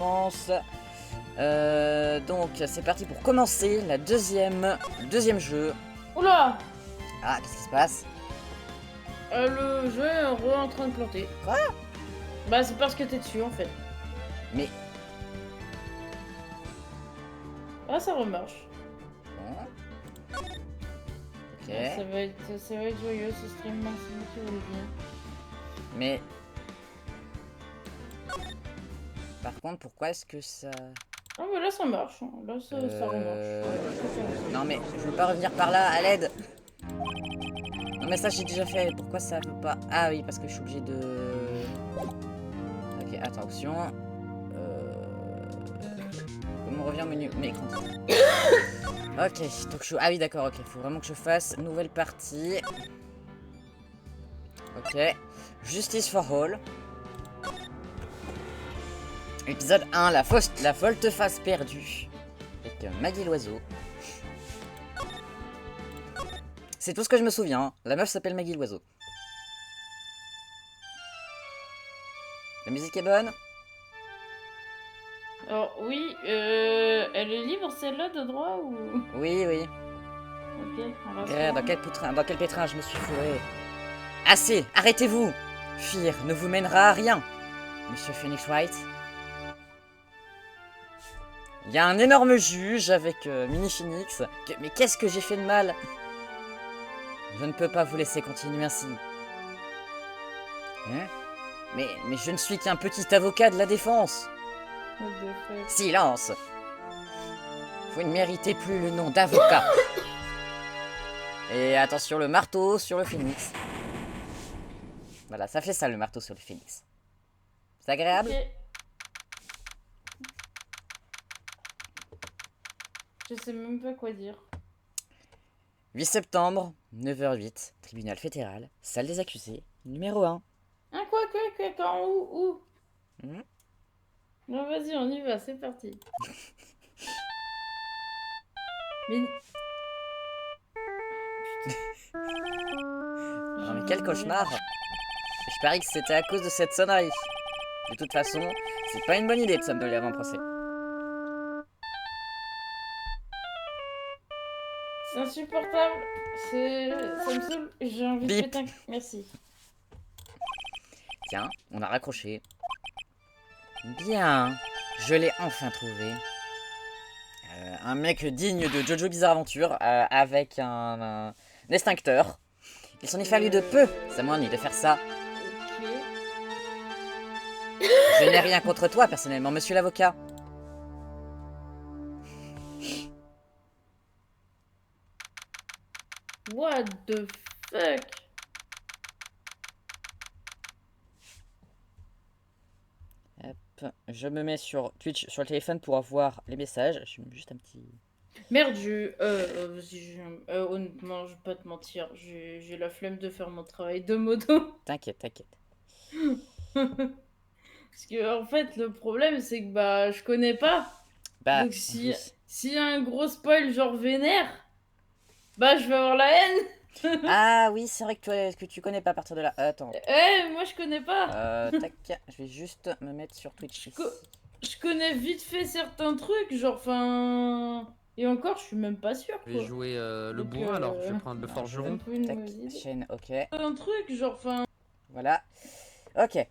pense. Donc c'est parti pour commencer la deuxième jeu. Oula! Ah, qu'est-ce qui se passe? Le jeu est en train de planter. Quoi? Bah c'est parce que t'es dessus en fait. Mais... Ah ça remarche. Bon. Ok. Ouais, ça va être joyeux ce stream, merci beaucoup Olivier. Mais... Par contre, pourquoi est-ce que ça... Ah mais là ça marche, hein. Là ça remarche. Non mais, je veux pas revenir par là, à l'aide. Non mais ça j'ai déjà fait, pourquoi ça veut pas... Ah oui, parce que je suis obligé de... Ok, attends, option... Comment on revient au menu? Mais écran. Ok, donc je... Ah oui d'accord, ok, faut vraiment que je fasse nouvelle partie. Ok, Justice for All. Épisode 1, la volte-face perdue. Avec Maggie l'oiseau. C'est tout ce que je me souviens, hein. La meuf s'appelle Maggie l'oiseau. La musique est bonne? Alors oui, elle est libre celle-là de droit ou... Oui, oui. Ok, on va Dans quel pétrin je me suis fourré? Assez, arrêtez-vous! Fear ne vous mènera à rien, Monsieur Phoenix Wright. Il y a un énorme juge avec Mini Phoenix. Mais qu'est-ce que j'ai fait de mal? Je ne peux pas vous laisser continuer ainsi. Hein? Mais je ne suis qu'un petit avocat de la défense. Silence! Vous ne méritez plus le nom d'avocat. Et attention, le marteau sur le phénix. Voilà, ça fait ça le marteau sur le phénix. C'est agréable? Ok. Je sais même pas quoi dire. 8 septembre, 9h08, tribunal fédéral, salle des accusés, numéro 1. Ah quoi, quand, où Hmm. Non vas-y, on y va, c'est parti. Mais... Non mais quel cauchemar! Je parie que c'était à cause de cette sonnerie. De toute façon, c'est pas une bonne idée de somnoler avant procès. C'est insupportable. Ça me saoule. J'ai envie de Bip. péter un... Merci. Tiens, on a raccroché. Bien, je l'ai enfin trouvé. Un mec digne de Jojo Bizarre Adventure avec un extincteur. Il s'en est fallu de peu, ça m'ennuie de faire ça. Ok. Je n'ai rien contre toi personnellement, monsieur l'avocat. What the fuck? Hop, je me mets sur Twitch sur le téléphone pour avoir les messages. Je mets juste un petit... Merde, honnêtement, je vais pas te mentir, j'ai la flemme de faire mon travail de modo. T'inquiète, t'inquiète. Parce que, en fait, le problème, c'est que, bah, je connais pas. Bah, Donc, oui. s'il y a un gros spoil, genre vénère, bah, je vais avoir la haine. Ah oui, c'est vrai que tu connais pas à partir de là. Attends. Moi, je connais pas. Tac, je vais juste me mettre sur Twitch ici. Je connais vite fait certains trucs, genre, enfin... Et encore, je suis même pas sûre, Je vais quoi. jouer le Donc, bourrin alors, je vais prendre le forgeron. un peu une Tac, mauvaise idée. chaîne, ok. Un truc, genre, enfin... Voilà. Ok.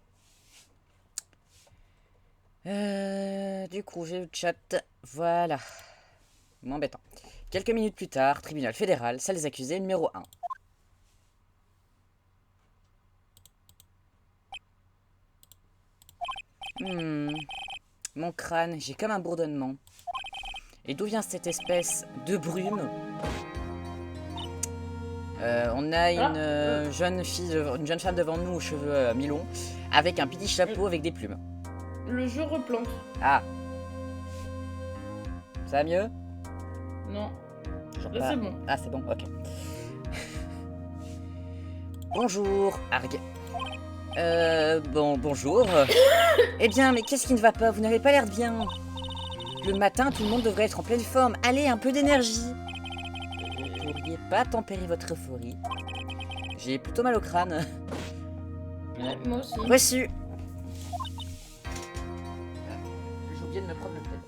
Du coup, j'ai le chat. Voilà. M'embêtant. Quelques minutes plus tard, tribunal fédéral, salle des accusés, numéro 1. Mon crâne, j'ai comme un bourdonnement. Et d'où vient cette espèce de brume? On a une jeune femme devant nous aux cheveux mi-longs, avec un petit chapeau avec des plumes. Le jeu replante. Ah. Ça va mieux? Non. Genre Là, pas... c'est bon. Ah, c'est bon, ok. Bonjour, Arg. Bonjour. Eh bien, mais qu'est-ce qui ne va pas? Vous n'avez pas l'air de bien. Le matin, tout le monde devrait être en pleine forme. Allez, un peu d'énergie. Vous ne pourriez pas tempérer votre euphorie. J'ai plutôt mal au crâne. Ouais, moi aussi. Reçu. oublié de me prendre le plaid.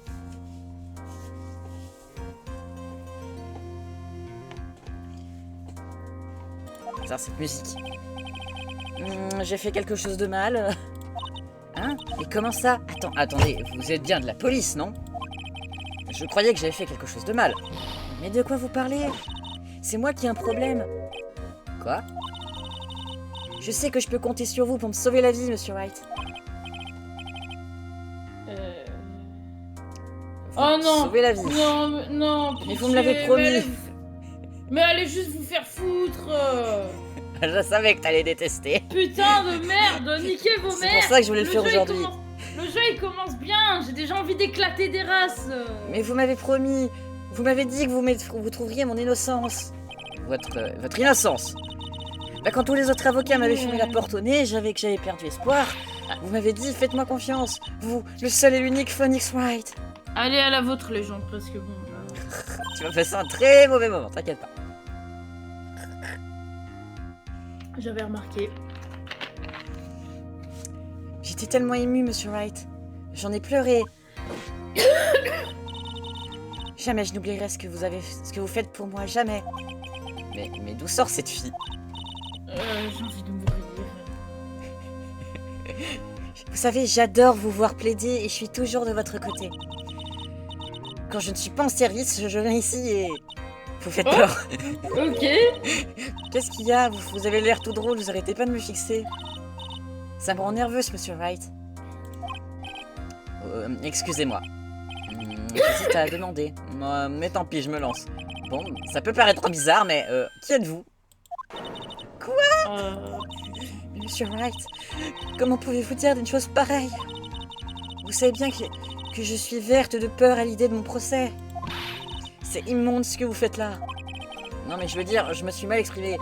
Ça, cette musique. J'ai fait quelque chose de mal. Hein? Mais comment ça? Attendez, vous êtes bien de la police, non? Je croyais que j'avais fait quelque chose de mal. Mais de quoi vous parlez? C'est moi qui ai un problème. Quoi? Je sais que je peux compter sur vous pour me sauver la vie, Monsieur Wright. Oh non! Sauver la vie. Non, Mais vous me l'avez promis. Mais allez juste vous faire foutre! Je savais que t'allais détester. Putain de merde! Niquez vos mères! C'est pour ça que je voulais le faire aujourd'hui. Le jeu il commence bien! J'ai déjà envie d'éclater des races! Mais vous m'avez promis. Vous m'avez dit que vous trouveriez mon innocence. Votre innocence. Bah, quand tous les autres avocats m'avaient fumé la porte au nez, j'avais perdu espoir. Vous m'avez dit, faites-moi confiance. Vous, le seul et l'unique Phoenix Wright. Allez à la vôtre les gens, presque bon. Tu m'as passé un très mauvais moment, t'inquiète pas. J'avais remarqué. J'étais tellement émue, Monsieur Wright. J'en ai pleuré. Jamais je n'oublierai ce que vous faites pour moi, jamais. Mais d'où sort cette fille? J'ai envie de mourir. Vous savez, j'adore vous voir plaider et je suis toujours de votre côté. Quand je ne suis pas en service, je viens ici et... Vous faites peur. Ok. Qu'est-ce qu'il y a? Vous avez l'air tout drôle, vous arrêtez pas de me fixer. Ça me rend nerveuse, Monsieur Wright. Excusez-moi. J'hésite à demander. Mais tant pis, je me lance. Bon, ça peut paraître bizarre, mais qui êtes-vous? Quoi? Monsieur Wright, comment pouvez-vous dire une chose pareille? Vous savez bien que je suis verte de peur à l'idée de mon procès. C'est immonde ce que vous faites là. Non mais je veux dire, je me suis mal exprimé.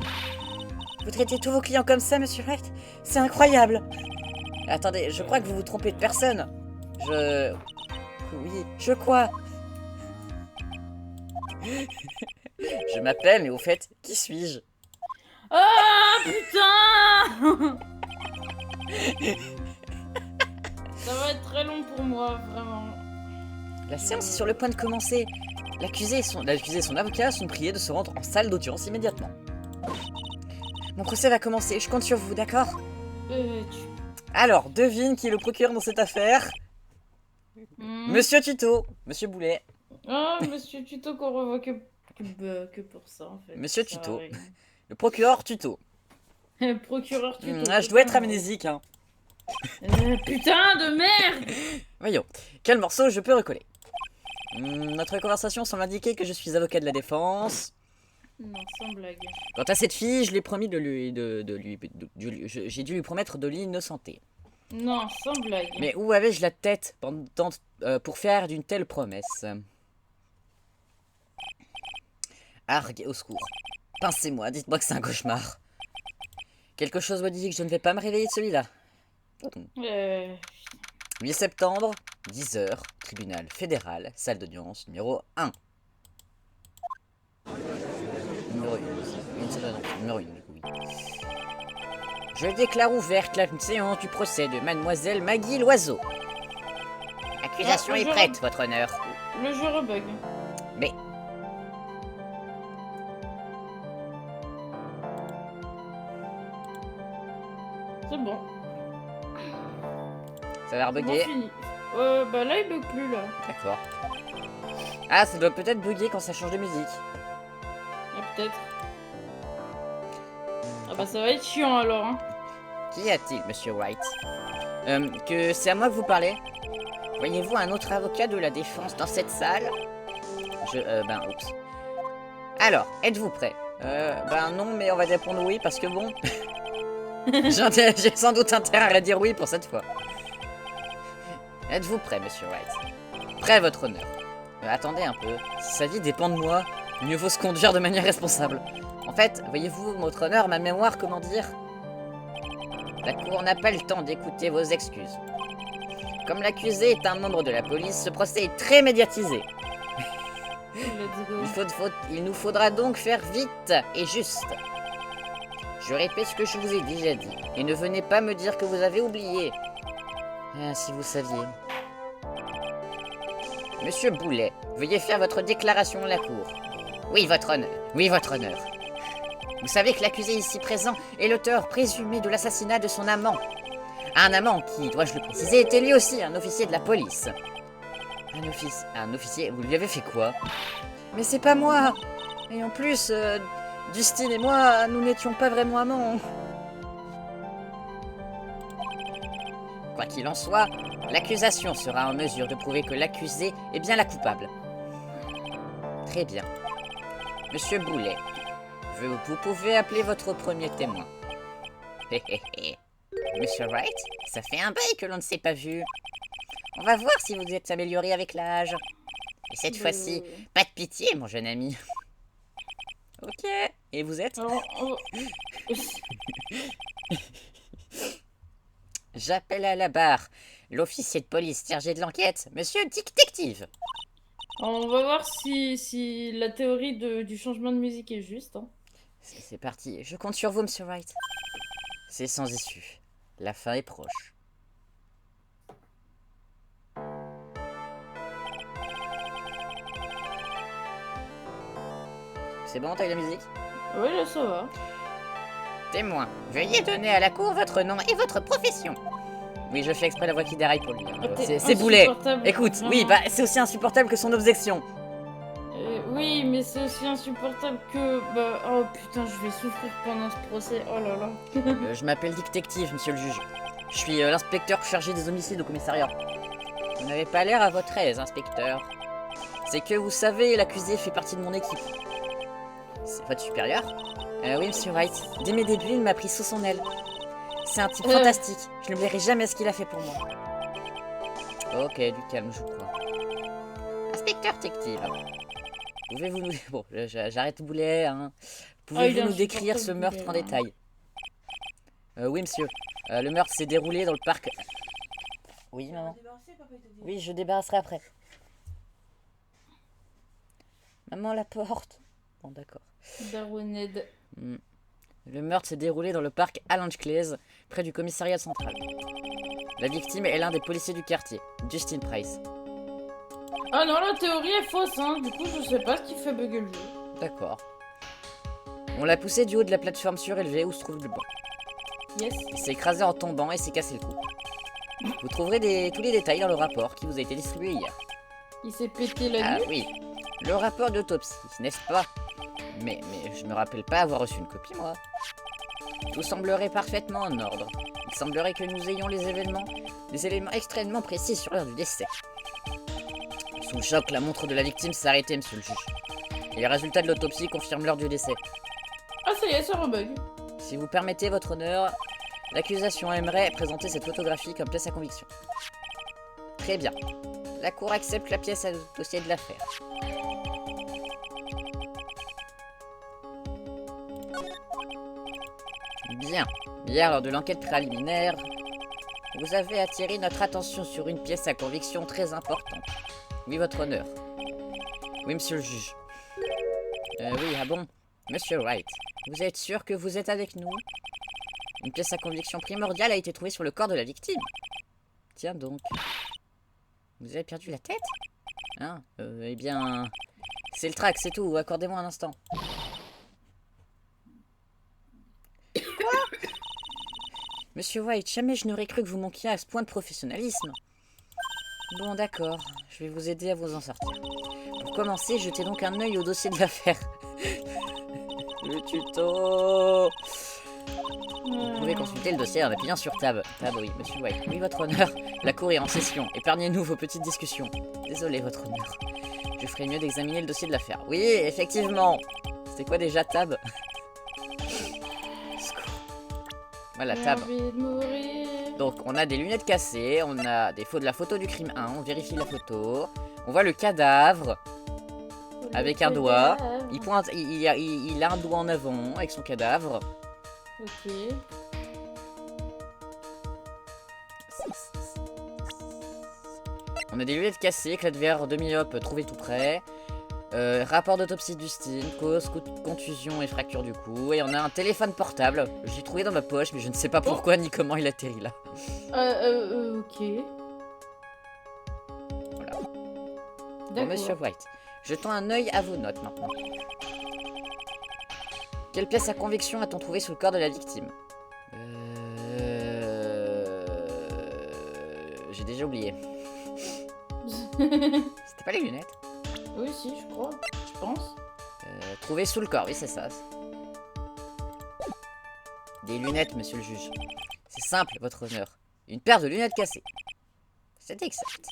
Vous traitez tous vos clients comme ça, Monsieur Wright? C'est incroyable. Attendez, je crois que vous vous trompez de personne. Oui, je crois. Je m'appelle, mais au fait, qui suis-je? Ah putain! Ça va être très long pour moi, vraiment. La séance est sur le point de commencer. L'accusé et son avocat sont priés de se rendre en salle d'audience immédiatement. Mon procès va commencer, je compte sur vous, d'accord? Alors, devine qui est le procureur dans cette affaire. Monsieur Tuto, Monsieur Boulet. Ah, Monsieur Tuto qu'on revoit que pour ça, en fait. Monsieur Tuto, le procureur Tuto. Procureur Tuto. Je dois être amnésique, hein. Putain de merde! Voyons, quel morceau je peux recoller? Notre conversation semble indiquer que je suis avocat de la défense. Non, sans blague. Quant à cette fille, je l'ai promis j'ai dû lui promettre de l'innocenter. Non, sans blague. Mais où avais-je la tête pour faire d'une telle promesse? Argue, au secours. Pincez-moi, dites-moi que c'est un cauchemar. Quelque chose me dit que je ne vais pas me réveiller de celui-là. 8 septembre, 10h, tribunal fédéral, salle d'audience numéro 1. Numéro 1. Numéro 1, du coup, oui. Je déclare ouverte la séance du procès de Mademoiselle Maggie Loiseau. L'accusation est prête, votre honneur. Le jeu rebug. Mais... C'est bon. Ça va rebugger. Bah là, il bug plus, là. D'accord. Ah, ça doit peut-être bugger quand ça change de musique. Ah, peut-être. Ah bah ça va être chiant, alors, hein. Qu'y a-t-il, Monsieur Wright? Que c'est à moi que vous parlez? Voyez-vous un autre avocat de la défense dans cette salle? Oups. Alors, êtes-vous prêt? Non, mais on va répondre oui, parce que bon... J'ai sans doute intérêt à dire oui pour cette fois. Êtes-vous prêt, Monsieur Wright? Prêt, votre honneur. Attendez un peu. Si sa vie dépend de moi, mieux vaut se conduire de manière responsable. En fait, voyez-vous, votre honneur, ma mémoire, comment dire? La cour n'a pas le temps d'écouter vos excuses. Comme l'accusé est un membre de la police, ce procès est très médiatisé. Il nous faudra donc faire vite et juste. Je répète ce que je vous ai déjà dit. Et ne venez pas me dire que vous avez oublié. Ah, si vous saviez. Monsieur Boulet, veuillez faire votre déclaration à la cour. Oui, votre honneur. Oui, votre honneur. Vous savez que l'accusé ici présent est l'auteur présumé de l'assassinat de son amant. Un amant qui, dois-je le préciser, était lui aussi un officier de la police. Un officier, vous lui avez fait quoi? Mais c'est pas moi. Et en plus, Dustin et moi, nous n'étions pas vraiment amants. Quoi qu'il en soit, l'accusation sera en mesure de prouver que l'accusé est bien la coupable. Très bien. Monsieur Boulet, vous pouvez appeler votre premier témoin. Hé hé hé. Monsieur Wright, ça fait un bail que l'on ne s'est pas vu. On va voir si vous êtes amélioré avec l'âge. Et cette fois-ci, pas de pitié, mon jeune ami. Ok. Et vous êtes? Alors, J'appelle à la barre l'officier de police chargé de l'enquête, monsieur Détective. on va voir si la théorie du changement de musique est juste. Hein. C'est parti. Je compte sur vous, monsieur Wright. C'est sans issue. La fin est proche. C'est bon, t'as eu la musique? Oui, là, ça va. Témoin, veuillez donner à la cour votre nom et votre profession. Oui, je fais exprès la voix qui déraille pour lui. C'est Boulet. Écoute, oui, bah c'est aussi insupportable que son objection. Oui, mais c'est aussi insupportable que... Bah, oh putain, je vais souffrir pendant ce procès. Oh là là. Je m'appelle Détective, monsieur le juge. Je suis l'inspecteur chargé des homicides au commissariat. Vous n'avez pas l'air à votre aise, inspecteur. C'est que, vous savez, l'accusé fait partie de mon équipe. C'est votre supérieur? Oui, monsieur Wright. Dès mes débuts, il m'a pris sous son aile. C'est un type fantastique. Je n'oublierai jamais ce qu'il a fait pour moi. Ok, du calme, je crois. Inspecteur Détective. Pouvez-vous nous... Bon, j'arrête Boulet, hein. Pouvez-vous nous décrire ce meurtre en détail? Oui, monsieur. Le meurtre s'est déroulé dans le parc... Oui, maman. Oui, je débarrasserai après. Maman, la porte. Bon, d'accord. Darwined. Le meurtre s'est déroulé dans le parc Allenglaise, près du commissariat central. La victime est l'un des policiers du quartier, Dustin Price. Ah non, la théorie est fausse, hein. Du coup, je sais pas ce qui fait bugger le jeu. D'accord. On l'a poussé du haut de la plateforme surélevée où se trouve le banc. Yes. Il s'est écrasé en tombant et s'est cassé le cou. Vous trouverez tous les détails dans le rapport qui vous a été distribué hier. Il s'est pété la nuque. Ah oui, le rapport d'autopsie, n'est-ce pas? Mais je me rappelle pas avoir reçu une copie, moi. Tout semblerait parfaitement en ordre. Il semblerait que nous ayons des éléments extrêmement précis sur l'heure du décès. Sous le choc, la montre de la victime s'est arrêtée, monsieur le juge. Et les résultats de l'autopsie confirment l'heure du décès. Ah ça y est, ça rebug. Si vous permettez, votre honneur, l'accusation aimerait présenter cette photographie comme pièce à conviction. Très bien. La cour accepte la pièce à dossier de l'affaire. Bien. Hier, lors de l'enquête préliminaire, vous avez attiré notre attention sur une pièce à conviction très importante. Oui, votre honneur. Oui, monsieur le juge. Oui, ah bon? Monsieur Wright, vous êtes sûr que vous êtes avec nous? Une pièce à conviction primordiale a été trouvée sur le corps de la victime. Tiens donc. Vous avez perdu la tête? Hein? Eh bien... C'est le trac, c'est tout. Accordez-moi un instant. Quoi? Monsieur White, jamais je n'aurais cru que vous manquiez à ce point de professionnalisme. Bon, d'accord. Je vais vous aider à vous en sortir. Pour commencer, jetez donc un œil au dossier de l'affaire. Le tuto. Vous pouvez consulter le dossier en appuyant sur Tab. Tab, oui, monsieur White. Oui, votre honneur. La cour est en session. Épargnez-nous vos petites discussions. Désolé, votre honneur. Je ferais mieux d'examiner le dossier de l'affaire. Oui, effectivement. C'était quoi déjà, Tab? Voilà, Tab. Donc, on a des lunettes cassées, on a de la photo du crime 1, on vérifie la photo. On voit le cadavre avec un doigt. Il pointe, il a un doigt en avant avec son cadavre. Ok. On a des lunettes cassées, éclat de verre demi-op trouvé tout près. Rapport d'autopsie de Dustin, cause, contusion et fracture du cou. Et on a un téléphone portable. J'ai trouvé dans ma poche, mais je ne sais pas pourquoi ni comment il atterrit là. Ok. Voilà. Pour Monsieur White. Jetons un œil à vos notes maintenant. Quelle pièce à conviction a-t-on trouvé sous le corps de la victime? J'ai déjà oublié. C'était pas les lunettes? Oui, si, je crois. Je pense. Trouvé sous le corps, oui, c'est ça. Des lunettes, monsieur le juge. C'est simple, votre honneur. Une paire de lunettes cassées. C'est exact.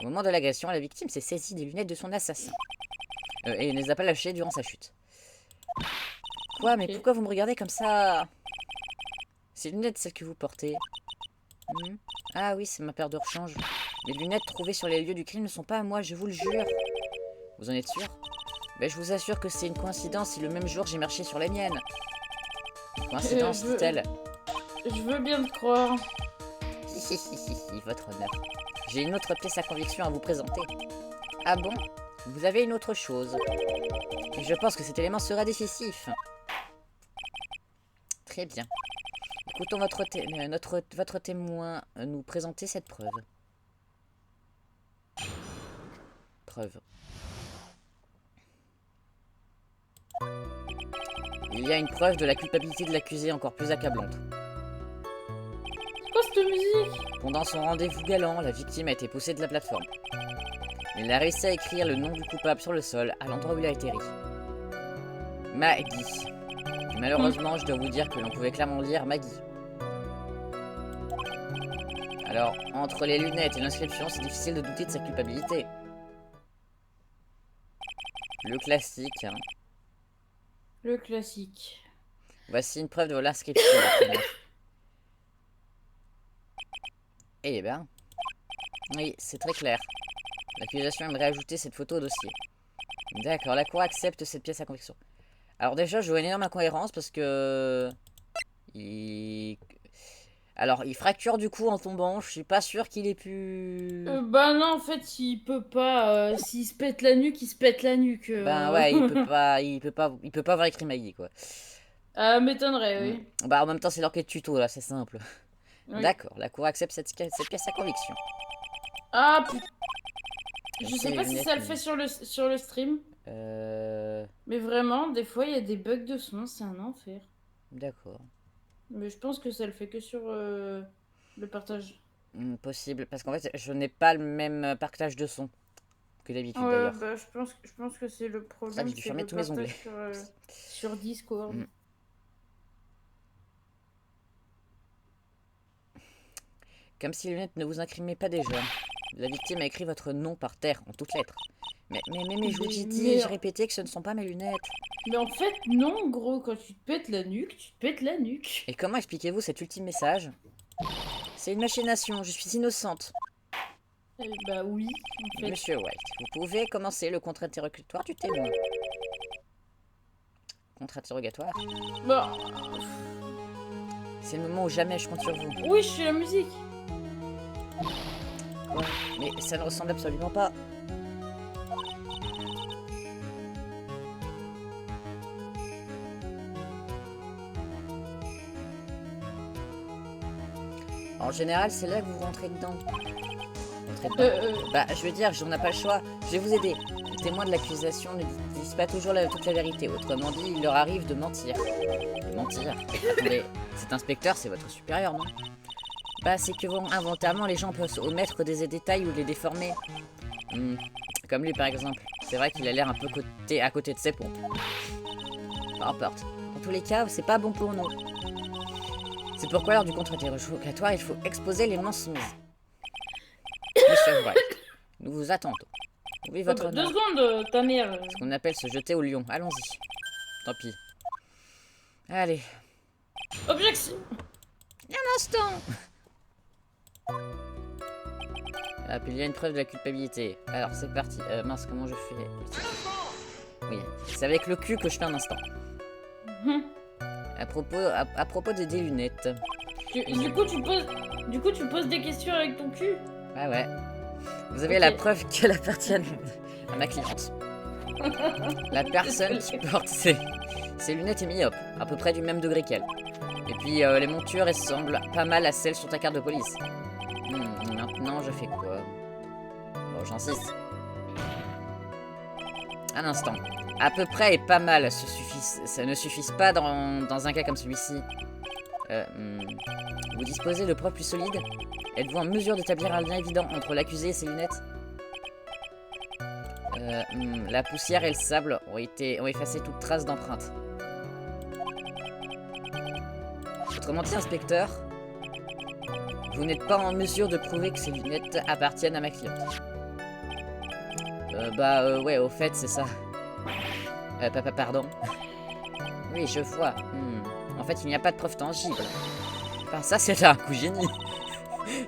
Au moment de l'agression, la victime s'est saisie des lunettes de son assassin. Et ne les a pas lâchées durant sa chute. Quoi, mais pourquoi vous me regardez comme ça? Ces lunettes, celles que vous portez. Ah oui, c'est ma paire de rechange. Les lunettes trouvées sur les lieux du crime ne sont pas à moi, je vous le jure. Vous en êtes sûr? Ben, je vous assure que c'est une coïncidence si le même jour j'ai marché sur les miennes. Coïncidence, dit-elle. Je veux bien te croire. Votre honneur. J'ai une autre pièce à conviction à vous présenter. Ah bon? Vous avez une autre chose. Et je pense que cet élément sera décisif. Très bien. Écoutons votre témoin nous présenter cette preuve. Preuve. Il y a une preuve de la culpabilité de l'accusé encore plus accablante. C'est quoi cette musique? Pendant son rendez-vous galant, la victime a été poussée de la plateforme. Elle a réussi à écrire le nom du coupable sur le sol, à l'endroit où il a atterri. Maggie. Et malheureusement, je dois vous dire que l'on pouvait clairement lire Maggie. Alors, entre les lunettes et l'inscription, c'est difficile de douter de sa culpabilité. Le classique, hein. Le classique. Voici une preuve de l'inscription. Eh ben... Oui, c'est très clair. L'accusation aimerait ajouter cette photo au dossier. D'accord, la cour accepte cette pièce à conviction. Alors déjà, je vois une énorme incohérence parce que... Alors, il fracture du coup en tombant. Je suis pas sûr qu'il ait pu... Bah non, en fait, il peut pas. S'il se pète la nuque, il se pète la nuque. Ben ouais, il peut pas avoir écrit Maggie, quoi. M'étonnerait, oui. Bah en même temps, c'est leur quête tuto, là, c'est simple. Oui. D'accord, la cour accepte cette pièce à conviction. Ah putain. Je C'est sais les pas si lunettes, ça le mais- fait sur le stream. Mais vraiment, des fois, il y a des bugs de son, c'est un enfer. D'accord. Mais je pense que ça le fait que sur le partage. Possible, parce qu'en fait, je n'ai pas le même partage de son que d'habitude, Ouais, d'ailleurs. bah, je pense que c'est le Ça, problème, j'ai dû c'est fermer le tous mes partage onglets. sur Discord. Comme si les lunettes ne vous incriminaient pas déjà. La victime a écrit votre nom par terre, en toutes lettres. Mais je vous ai dit, j'ai répété que ce ne sont pas mes lunettes. Mais en fait, non, gros, quand tu te pètes la nuque, tu te pètes la nuque. Et comment expliquez-vous cet ultime message? C'est une machination, je suis innocente. Bah oui, en fait. Monsieur White, vous pouvez commencer le contre-interrogatoire du témoin. Contre-interrogatoire? Bah, C'est le moment où jamais je compte sur vous. oui, je suis la musique. Quoi? Mais ça ne ressemble absolument pas. En général, c'est là que vous rentrez dedans. Bah, je veux dire, on n'a pas le choix. Je vais vous aider. Les témoins de l'accusation ne disent pas toujours toute la vérité. Autrement dit, il leur arrive de mentir. De mentir? Attendez, cet inspecteur, c'est votre supérieur, non? Bah, c'est que involontairement, les gens peuvent omettre des détails ou les déformer. Comme lui, par exemple. C'est vrai qu'il a l'air un peu à côté de ses pompes. Peu importe. Dans tous les cas, c'est pas bon pour nous. C'est pourquoi, lors du contre-interrogatoire, il faut exposer les mensonges. Monsieur White, nous vous attendons. Oui, votre Bah, 2 honneur. secondes, ta mère. Ce qu'on appelle se jeter au lion. Allons-y. Tant pis. Allez. Objection. Un instant. Ah, puis il y a une preuve de la culpabilité. Alors, c'est parti. Mince, comment je fais? Oui, c'est avec le cul que je fais un instant. À propos des lunettes. Du coup, tu poses des questions avec ton cul. Ah ouais. Vous avez la preuve qu'elle appartient à ma cliente. La personne qui porte ces lunettes est myope, à peu près du même degré qu'elle. Et puis les montures ressemblent pas mal à celles sur ta carte de police. Maintenant, je fais quoi? Bon, j'insiste. Un instant. À peu près et pas mal, ça ne suffit pas dans un cas comme celui-ci. Vous disposez de preuves plus solides? Êtes-vous en mesure d'établir un lien évident entre l'accusé et ses lunettes? La poussière et le sable ont effacé toute trace d'empreinte. Autrement dit, inspecteur, vous n'êtes pas en mesure de prouver que ces lunettes appartiennent à ma cliente. Ouais, au fait, c'est ça. Pardon. Oui, je vois. En fait, il n'y a pas de preuve tangible. Enfin, ça, c'est un coup génie.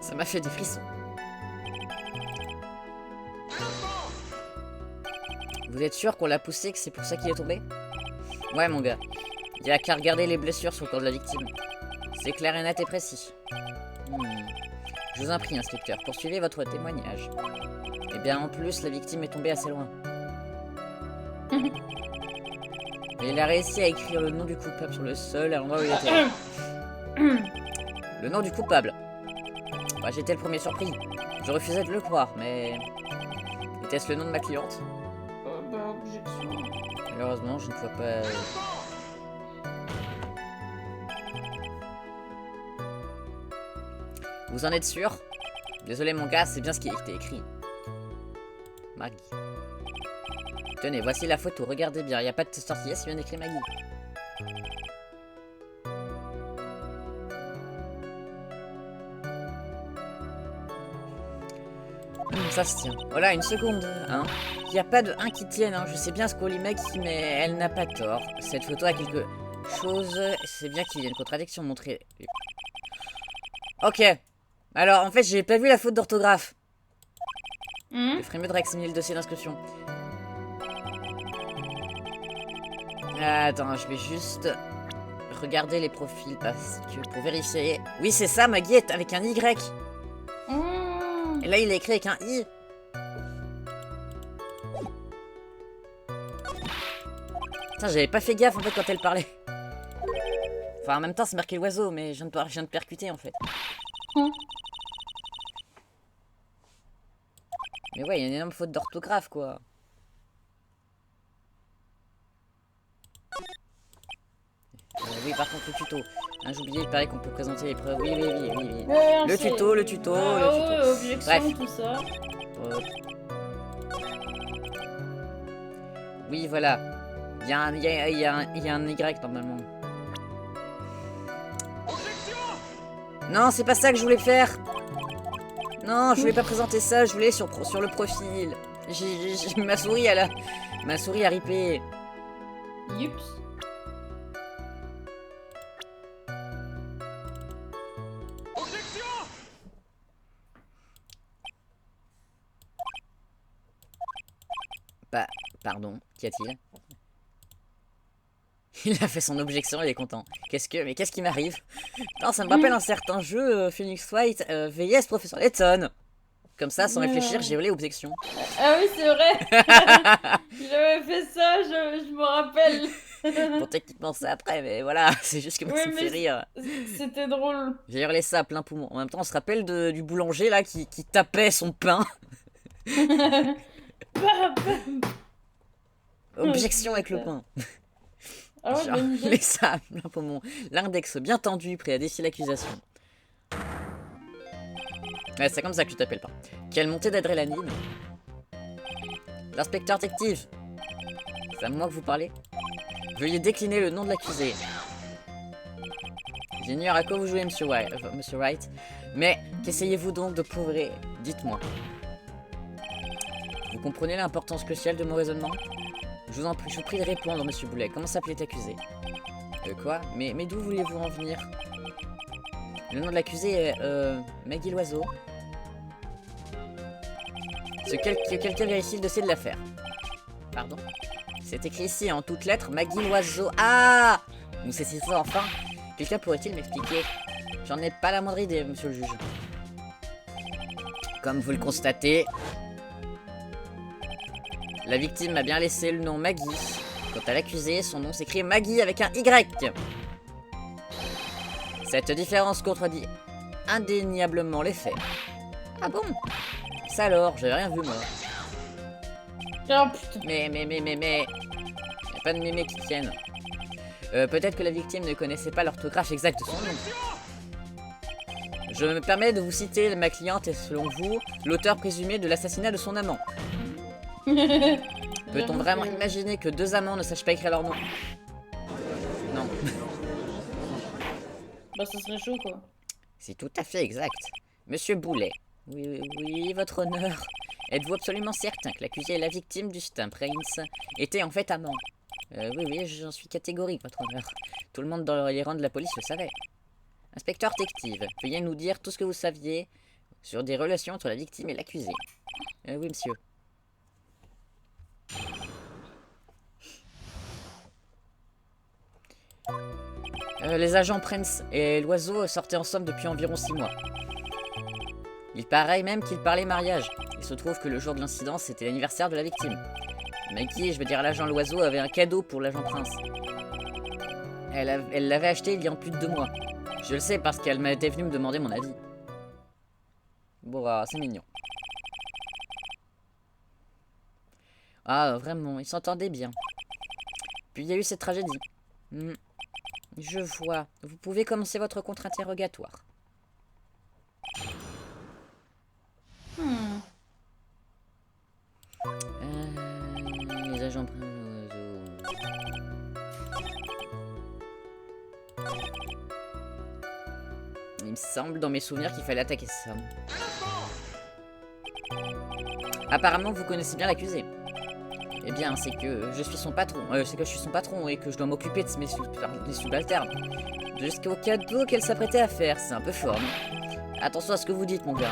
Ça m'a fait des frissons. Vous êtes sûr qu'on l'a poussé, que c'est pour ça qu'il est tombé? Ouais, mon gars. Il n'y a qu'à regarder les blessures sur le corps de la victime. C'est clair et net et précis. Je vous en prie, inspecteur, poursuivez votre témoignage. Eh bien, en plus, la victime est tombée assez loin. Et il a réussi à écrire le nom du coupable sur le sol à l'endroit où il était. Le nom du coupable. Bah, j'étais le premier surpris. Je refusais de le croire, mais... Était-ce le nom de ma cliente? Objection. Malheureusement, je ne vois pas... Vous en êtes sûr? Désolé mon gars, c'est bien ce qui était écrit. Maggie. Tenez, voici la photo, regardez bien, il n'y a pas de sorcière, c'est bien écrit Maggie. Ça se tient. Voilà, une seconde, hein. Il n'y a pas de 1 qui tienne, hein. Je sais bien ce qu'on lit Maggie, mais elle n'a pas tort. Cette photo a quelque chose... C'est bien qu'il y ait une contradiction montrée. Ok. Alors, en fait, j'ai pas vu la faute d'orthographe. Je ferais mieux de réexaminer le dossier d'inscription. Attends, je vais juste regarder les profils parce que pour vérifier... Oui, c'est ça, Maggie est avec un Y. Et là, il est écrit avec un I. Putain, j'avais pas fait gaffe en fait quand elle parlait. Enfin, en même temps, c'est marqué l'oiseau, mais je viens de percuter en fait. Mais ouais, il y a une énorme faute d'orthographe quoi. Oui, par contre, le tuto. Hein, j'ai oublié, il paraît qu'on peut présenter les preuves. Oui. Ouais, Le tuto. Objection, Bref. tout ça. Oui, voilà. Il y a un Y normalement. Non, c'est pas ça que je voulais faire. Non, je voulais pas présenter ça, je voulais sur le profil. Ma souris a ripé. Yups. Pardon, qu'y a-t-il? Il a fait son objection, il est content. Mais qu'est-ce qui m'arrive? Non, ça me rappelle un certain jeu, Phoenix Wright, VS Professeur Layton. Comme ça, sans réfléchir, j'ai volé objection. Ah oui, c'est vrai. J'avais fait ça, je me rappelle. Bon, techniquement, c'est après, mais voilà, c'est juste que moi, ça me fait rire. C'était drôle. J'ai hurlé ça à plein poumon. En même temps, on se rappelle du boulanger, là, qui tapait son pain. Objection avec le pain. Ah ouais, bonne idée. Les sables, plein poumon. L'index bien tendu, prêt à défier l'accusation. Ouais, c'est comme ça que tu t'appelles pas. Quelle montée d'adrénaline. L'inspecteur détective. C'est à moi que vous parlez? Veuillez décliner le nom de l'accusé. J'ignore à quoi vous jouez, Monsieur Wright. Mais qu'essayez-vous donc de prouver? Dites-moi. Vous comprenez l'importance cruciale de mon raisonnement? Je vous prie de répondre, Monsieur Boulet. Comment s'appelait l'accusé? Quoi? Mais d'où voulez-vous en venir? Le nom de l'accusé est Maggie Loiseau. Que quelqu'un vérifie le dossier de l'affaire. Pardon? C'est écrit ici en toutes lettres, Maggie Loiseau. Ah! Nous c'est ça enfin. Quelqu'un pourrait-il m'expliquer? J'en ai pas la moindre idée, monsieur le juge. Comme vous le constatez, la victime m'a bien laissé le nom Maggie. Quant à l'accusé, son nom s'écrit Maggie avec un Y. Cette différence contredit indéniablement les faits. Ah bon? Ça alors, j'avais rien vu moi. Oh putain. Mais... Y a pas de mémé qui tiennent. Peut-être que la victime ne connaissait pas l'orthographe exacte de son nom. Je me permets de vous citer ma cliente est selon vous l'auteur présumé de l'assassinat de son amant. Peut-on vraiment imaginer que deux amants ne sachent pas écrire leur nom? Non. Bah ça serait chaud quoi. C'est tout à fait exact. Monsieur Boulet. Oui, votre honneur. Êtes-vous absolument certain que l'accusé et la victime du Prince étaient en fait amants? Oui, j'en suis catégorique, votre honneur. Tout le monde dans les rangs de la police le savait. Inspecteur détective, veuillez nous dire tout ce que vous saviez sur des relations entre la victime et l'accusé. Oui, monsieur. Les agents Prince et l'oiseau sortaient ensemble depuis environ 6 mois. Il paraît même qu'ils parlaient mariage. Il se trouve que le jour de l'incident, c'était l'anniversaire de la victime. Maggie, je veux dire l'agent l'oiseau, avait un cadeau pour l'agent Prince. Elle l'avait acheté il y a plus de 2 mois. Je le sais parce qu'elle m'était venue me demander mon avis. Bon, c'est mignon. Ah, vraiment, ils s'entendaient bien. Puis il y a eu cette tragédie. Je vois. Vous pouvez commencer votre contre-interrogatoire. Les agents il me semble dans mes souvenirs qu'il fallait attaquer ça. Apparemment, vous connaissez bien l'accusé. Eh bien, c'est que je suis son patron. C'est que je suis son patron et que je dois m'occuper de mes subalternes. Jusqu'au cadeau qu'elle s'apprêtait à faire. C'est un peu fort, non? Attention à ce que vous dites, mon gars.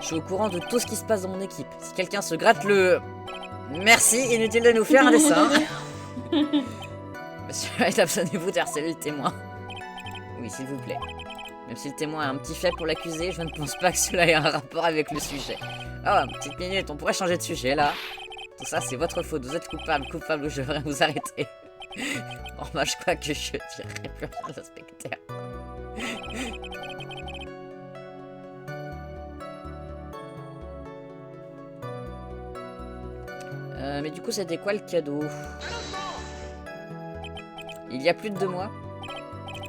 Je suis au courant de tout ce qui se passe dans mon équipe. Si quelqu'un se gratte le... Merci, inutile de nous faire un dessin. Monsieur White, abstenez-vous d'harceler le témoin. Oui, s'il vous plaît. Même si le témoin a un petit fait pour l'accuser, je ne pense pas que cela ait un rapport avec le sujet. Oh, petite minute, on pourrait changer de sujet, là. Tout ça, c'est votre faute. Vous êtes coupable, ou je devrais vous arrêter. Bon, moi, je crois que je dirai plus rien à l'inspecteur. Mais du coup, c'était quoi le cadeau? Il y a plus de 2 mois.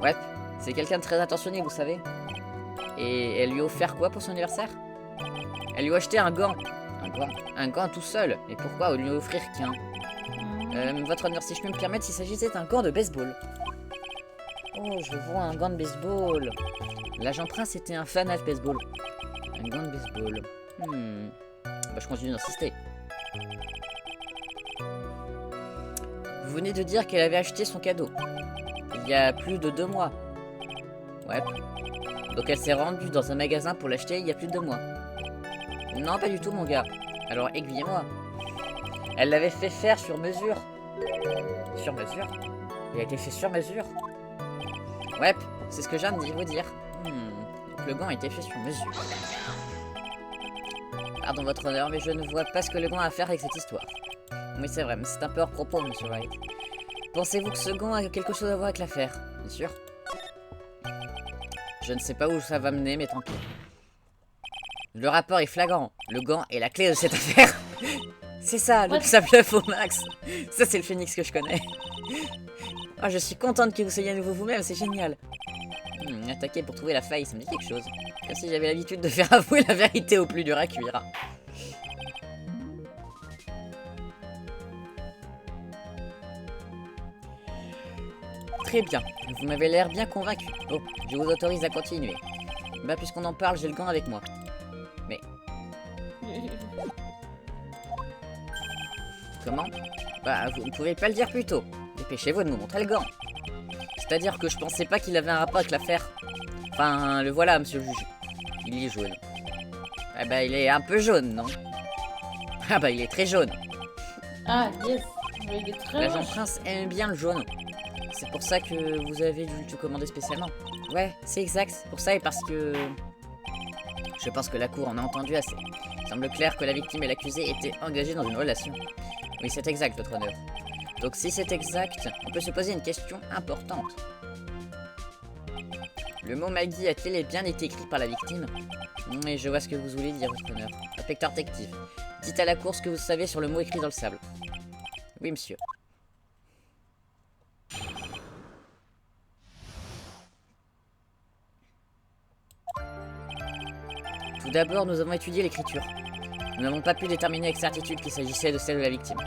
Ouais, c'est quelqu'un de très attentionné, vous savez. Et elle lui a offert quoi pour son anniversaire? Elle lui a acheté un gant. Un gant tout seul. Et pourquoi lui offrir qu'un? Votre honneur, si je peux me permettre, s'il s'agissait d'un gant de baseball. Oh, je vois un gant de baseball. L'agent Prince était un fanat de baseball. Un gant de baseball. Bah, je continue d'insister. Vous venez de dire qu'elle avait acheté son cadeau. Il y a plus de 2 mois. Ouais. Donc elle s'est rendue dans un magasin pour l'acheter il y a plus de 2 mois. Non, pas du tout, mon gars. Alors aiguillez-moi. Elle l'avait fait faire sur mesure. Sur mesure? Il a été fait sur mesure? Ouais, c'est ce que je viens de vous dire. Donc le gant a été fait sur mesure. Pardon, votre honneur, mais je ne vois pas ce que le gant a à faire avec cette histoire. Oui, c'est vrai, mais c'est un peu hors propos, monsieur Wright. Pensez-vous que ce gant a quelque chose à voir avec l'affaire? Bien sûr. Je ne sais pas où ça va mener, mais tant pis. Le rapport est flagrant. Le gant est la clé de cette affaire. C'est ça, ça bluffe au max. Ça, c'est le phénix que je connais. Oh, je suis contente que vous soyez à nouveau vous-même, c'est génial. Attaquer pour trouver la faille, ça me dit quelque chose. Comme si j'avais l'habitude de faire avouer la vérité au plus dur à cuire. Très bien, vous m'avez l'air bien convaincu. Bon, je vous autorise à continuer. Bah, puisqu'on en parle, j'ai le gant avec moi. Mais... Comment? Bah, vous ne pouvez pas le dire plus tôt. Dépêchez-vous de nous montrer le gant. C'est-à-dire que je pensais pas qu'il avait un rapport avec l'affaire. Enfin, le voilà, monsieur le juge. Il est jaune. Ah bah, il est un peu jaune, non? Ah bah, il est très jaune. Ah, yes. Il est très L'agent Prince aime bien le jaune. C'est pour ça que vous avez dû te commander spécialement. Ouais, c'est exact. C'est pour ça et parce que... Je pense que la cour en a entendu assez. Il semble clair que la victime et l'accusé étaient engagés dans une relation. Oui, c'est exact, votre honneur. Donc si c'est exact, on peut se poser une question importante. Le mot Maggie a-t-il bien été écrit par la victime? Oui, je vois ce que vous voulez dire, votre honneur. Inspecteur détective, Dites à la cour ce que vous savez sur le mot écrit dans le sable. Oui, monsieur. Tout d'abord, nous avons étudié l'écriture. Nous n'avons pas pu déterminer avec certitude qu'il s'agissait de celle de la victime.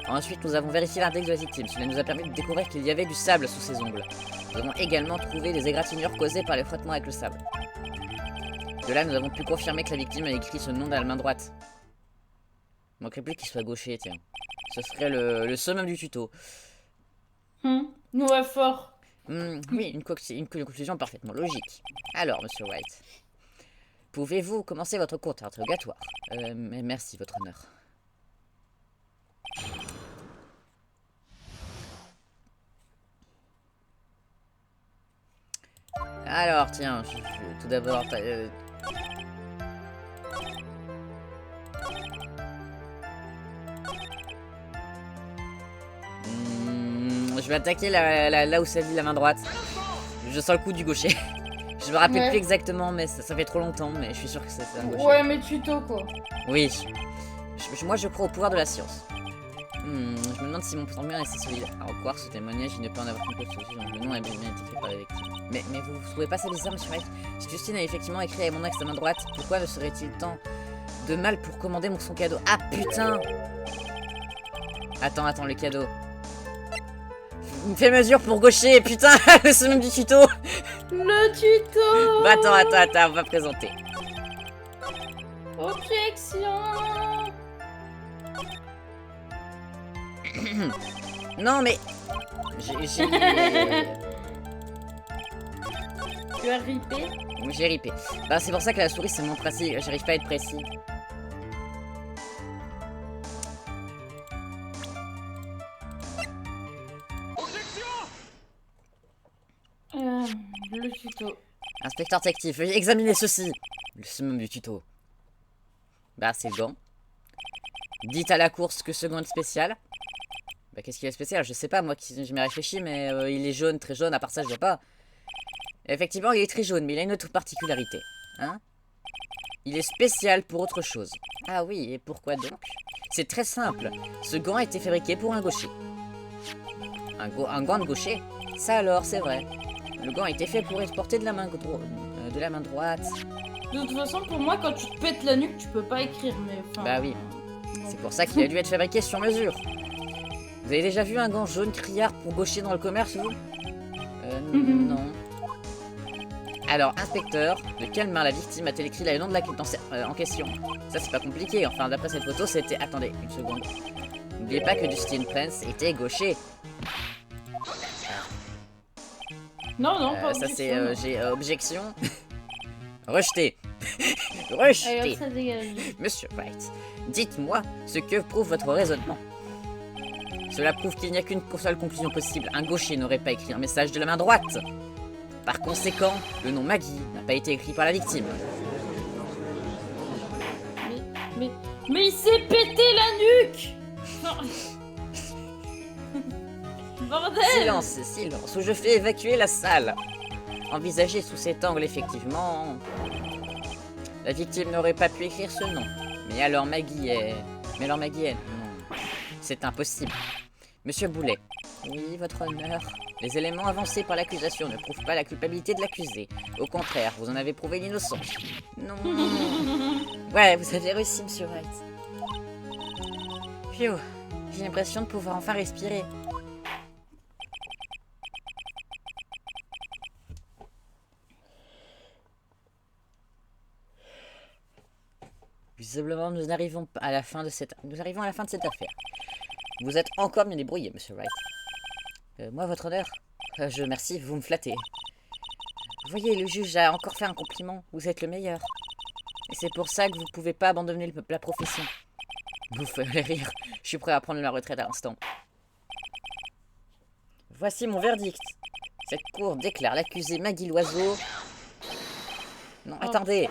Ensuite, nous avons vérifié l'index de la victime. Cela nous a permis de découvrir qu'il y avait du sable sous ses ongles. Nous avons également trouvé des égratignures causées par les frottements avec le sable. De là, nous avons pu confirmer que la victime a écrit ce nom dans la main droite. Il manquerait plus qu'il soit gaucher, tiens. Ce serait le summum du tuto. Ouais, fort. Oui, une conclusion parfaitement logique. Alors, monsieur White, pouvez-vous commencer votre court interrogatoire? Merci, votre honneur. Alors, tiens, tout d'abord... je vais attaquer là où ça dit la main droite. Je sens le coup du gaucher. Je me rappelle plus exactement, mais ça fait trop longtemps, mais je suis sûr que c'est un gaucher. Ouais, mais tuto, quoi. Oui. Moi, je crois au pouvoir de la science. Je me demande si mon premier est si solide. À croire ce témoignage, il ne peut en avoir qu'une chose. Le nom est bien écrit par la victime. Mais vous trouvez pas ça bizarre, monsieur White? Si Justine a effectivement écrit avec mon axe à main droite, pourquoi ne serait-il tant de mal pour commander son cadeau? Ah putain! Attends, le cadeau. Il me fait mesure pour gaucher, putain, le summum du tuto. Le tuto. Bah attends, on va présenter. Objection. Non mais... Tu as ripé? Oui, j'ai ripé. Bah c'est pour ça que la souris c'est mon précis, j'arrive pas à être précis. Le tuto. Inspecteur détective, veuillez examiner ceci. Le summum du tuto. Bah c'est le gant. Dites à la course que ce gant est spécial. Bah qu'est-ce qu'il est spécial? Je sais pas, moi je m'y réfléchis, mais il est jaune, très jaune, à part ça je vois pas. Effectivement il est très jaune, mais il a une autre particularité. Hein? Il est spécial pour autre chose. Ah oui, et pourquoi donc? C'est très simple. Ce gant a été fabriqué pour un gaucher. Un gant de gaucher? Ça alors, c'est vrai. Le gant a été fait pour être porté de la main droite. De toute façon, pour moi, quand tu te pètes la nuque, tu peux pas écrire, mais enfin... Bah oui. C'est pour ça qu'il a dû être fabriqué sur mesure. Vous avez déjà vu un gant jaune criard pour gaucher dans le commerce, vous? Non. Alors, inspecteur, de quelle main la victime a-t-elle écrit le nom de la en question? Ça, c'est pas compliqué. Enfin, d'après cette photo, c'était... Attendez, une seconde. N'oubliez pas que Justine Prince était gaucher. Non, pas ça c'est... objection, non. j'ai objection. Rejeté. Rejeté. Allez, ça dégage. Monsieur White, dites-moi ce que prouve votre raisonnement. Cela prouve qu'il n'y a qu'une seule conclusion possible. Un gaucher n'aurait pas écrit un message de la main droite. Par conséquent, le nom Maggie n'a pas été écrit par la victime. Mais il s'est pété la nuque. Bordel. Silence, ou je fais évacuer la salle. Envisagé sous cet angle, effectivement, la victime n'aurait pas pu écrire ce nom. Mais alors Maggie est... Non, c'est impossible. Monsieur Boulet. Oui, votre honneur. Les éléments avancés par l'accusation ne prouvent pas la culpabilité de l'accusé. Au contraire, vous en avez prouvé l'innocence. Non. Ouais, vous avez réussi, monsieur White. Phew, j'ai l'impression de pouvoir enfin respirer. Visiblement, nous arrivons à la fin de cette affaire. Vous êtes encore bien débrouillé, monsieur Wright. Moi, votre honneur, je remercie, vous me flattez. Vous voyez, le juge a encore fait un compliment. Vous êtes le meilleur. Et c'est pour ça que vous pouvez pas abandonner la profession. Vous ferez rire. Je suis prêt à prendre ma retraite à l'instant. Voici mon verdict. Cette cour déclare l'accusé Maggie Loiseau... Non, attendez.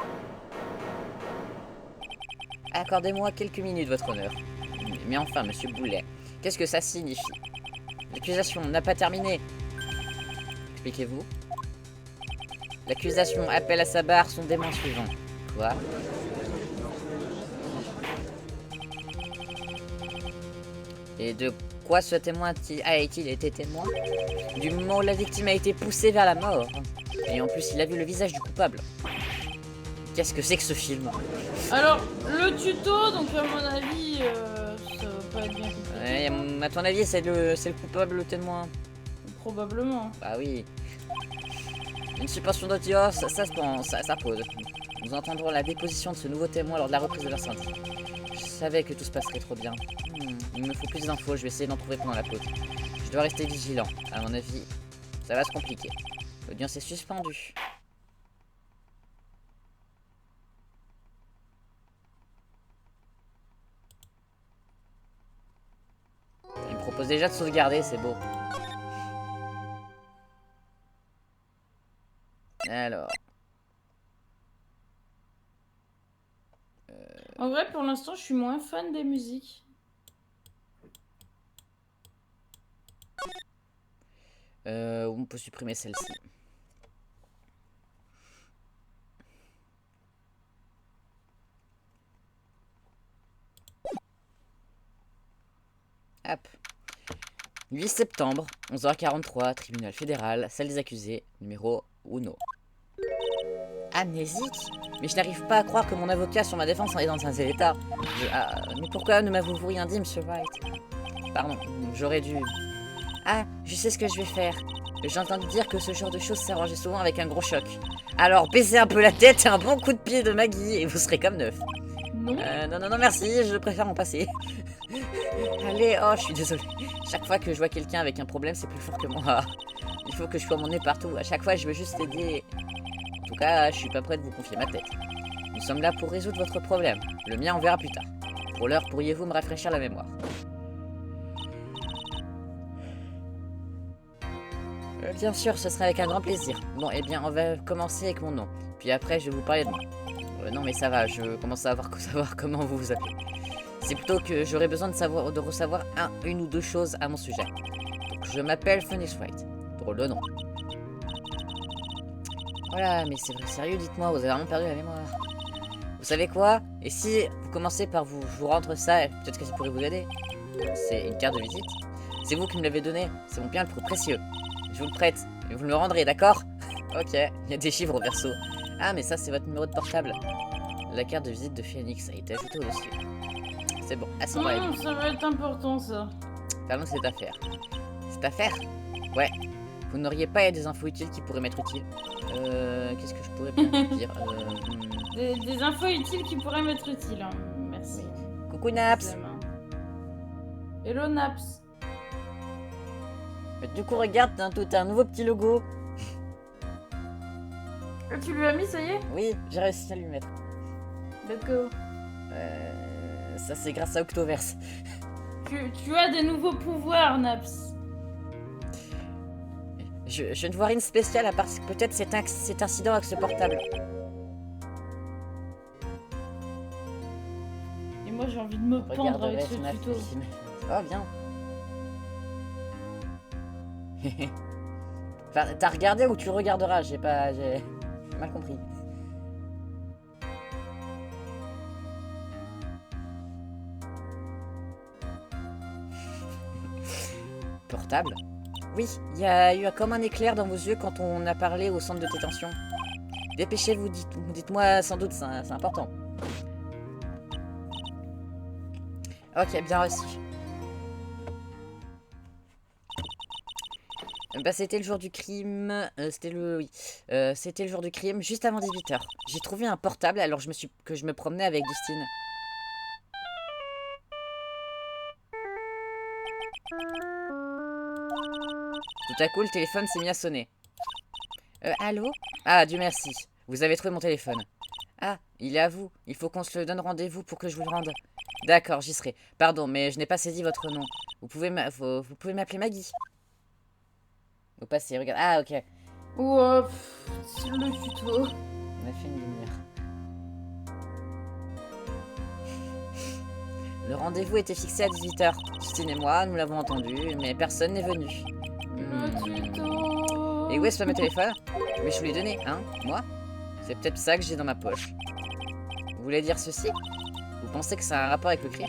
Accordez-moi quelques minutes, votre honneur. Mais enfin, monsieur Boulet, qu'est-ce que ça signifie? L'accusation n'a pas terminé. Expliquez-vous. L'accusation appelle à sa barre son démon suivant. Quoi? Et de quoi ce témoin a-t-il été témoin? Du moment où la victime a été poussée vers la mort. Et en plus, il a vu le visage du coupable. Qu'est-ce que c'est que ce film? Alors, le tuto, donc à mon avis, ça va pas être bien compliqué. Ouais, à ton avis, c'est le coupable, le témoin? Probablement. Bah oui. Une suspension d'audience, ça pose. Nous entendrons la déposition de ce nouveau témoin lors de la reprise de l'incendie. Je savais que tout se passerait trop bien. Il me faut plus d'infos, je vais essayer d'en trouver pendant la pause. Je dois rester vigilant. À mon avis, ça va se compliquer. L'audience est suspendue. Il me propose déjà de sauvegarder, c'est beau. Alors. En vrai, pour l'instant, je suis moins fan des musiques. On peut supprimer celle-ci. Hop. 8 septembre, 11h43, tribunal fédéral, salle des accusés, numéro 1. Amnésique? Mais je n'arrive pas à croire que mon avocat sur ma défense est dans un tel état. Mais pourquoi ne m'avez-vous rien dit, Monsieur Wright? Pardon, j'aurais dû... Ah, je sais ce que je vais faire. J'ai entendu dire que ce genre de choses s'arrangeait souvent avec un gros choc. Alors baissez un peu la tête et un bon coup de pied de Maggie et vous serez comme neuf. Non. Non, merci, je préfère en passer. Allez, oh, je suis désolée. Chaque fois que je vois quelqu'un avec un problème, c'est plus fort que moi. Il faut que je sois mon nez partout. À chaque fois, je veux juste aider. En tout cas, je suis pas prêt de vous confier ma tête. Nous sommes là pour résoudre votre problème. Le mien, on verra plus tard. Pour l'heure, pourriez-vous me rafraîchir la mémoire? Bien sûr, ce sera avec un grand plaisir. Bon, eh bien, on va commencer avec mon nom. Puis après, je vais vous parler de moi. Non, mais ça va, je commence à savoir comment vous vous appelez. C'est plutôt que j'aurais besoin de recevoir une ou deux choses à mon sujet. Donc, je m'appelle Phoenix Wright. Drôle de nom. Voilà, mais c'est vrai, sérieux, dites-moi, vous avez vraiment perdu la mémoire. Vous savez quoi? Et si vous commencez par vous rendre ça, peut-être que ça pourrait vous aider. C'est une carte de visite. C'est vous qui me l'avez donnée, c'est mon bien le plus précieux. Je vous le prête, et vous me le rendrez, d'accord? Ok, il y a des chiffres au verso. Ah, mais ça, c'est votre numéro de portable. La carte de visite de Phoenix a été ajoutée au dossier. C'est bon, assez pour la vie. Ça va être important, ça. Parlons de cette affaire. Cette affaire? Ouais. Vous n'auriez pas des infos utiles qui pourraient m'être utiles? Qu'est-ce que je pourrais bien dire? Des infos utiles qui pourraient m'être utiles, hein. Merci. Coucou Naps. Hello Naps. Du coup, regarde, t'as un nouveau petit logo. Ah, tu lui as mis, ça y est? Oui, j'ai réussi à lui mettre. D'accord. Ça, c'est grâce à Octoverse. Tu as des nouveaux pouvoirs, Naps. Je ne vois rien de spécial à part peut-être cet incident avec ce portable. Et moi, j'ai envie de me pendre avec ce tuto. Oh, bien. Enfin, t'as regardé ou tu regarderas? J'ai mal compris. Portable? Oui, il y a eu comme un éclair dans vos yeux quand on a parlé au centre de détention. Dépêchez-vous, dites-moi sans doute, c'est important. Ok, bien reçu. Bah, c'était le jour du crime. C'était le jour du crime, juste avant 18h. J'ai trouvé un portable alors que je me promenais avec Justine. Tout à coup, le téléphone s'est mis à sonner. Allô? Ah, Dieu merci. Vous avez trouvé mon téléphone. Ah, il est à vous. Il faut qu'on se le donne rendez-vous pour que je vous le rende. D'accord, j'y serai. Pardon, mais je n'ai pas saisi votre nom. Vous pouvez m'appeler Maggie. Vous passez, regarde. Ah, ok. Oh, c'est le tuto. On a fait une demi-heure. Le rendez-vous était fixé à 18h. Justine et moi, nous l'avons entendu, mais personne n'est venu. Le tuto. Et où est ce fameux téléphone? Mais je vous l'ai donné, hein? Moi? C'est peut-être ça que j'ai dans ma poche. Vous voulez dire ceci? Vous pensez que ça a un rapport avec le crime?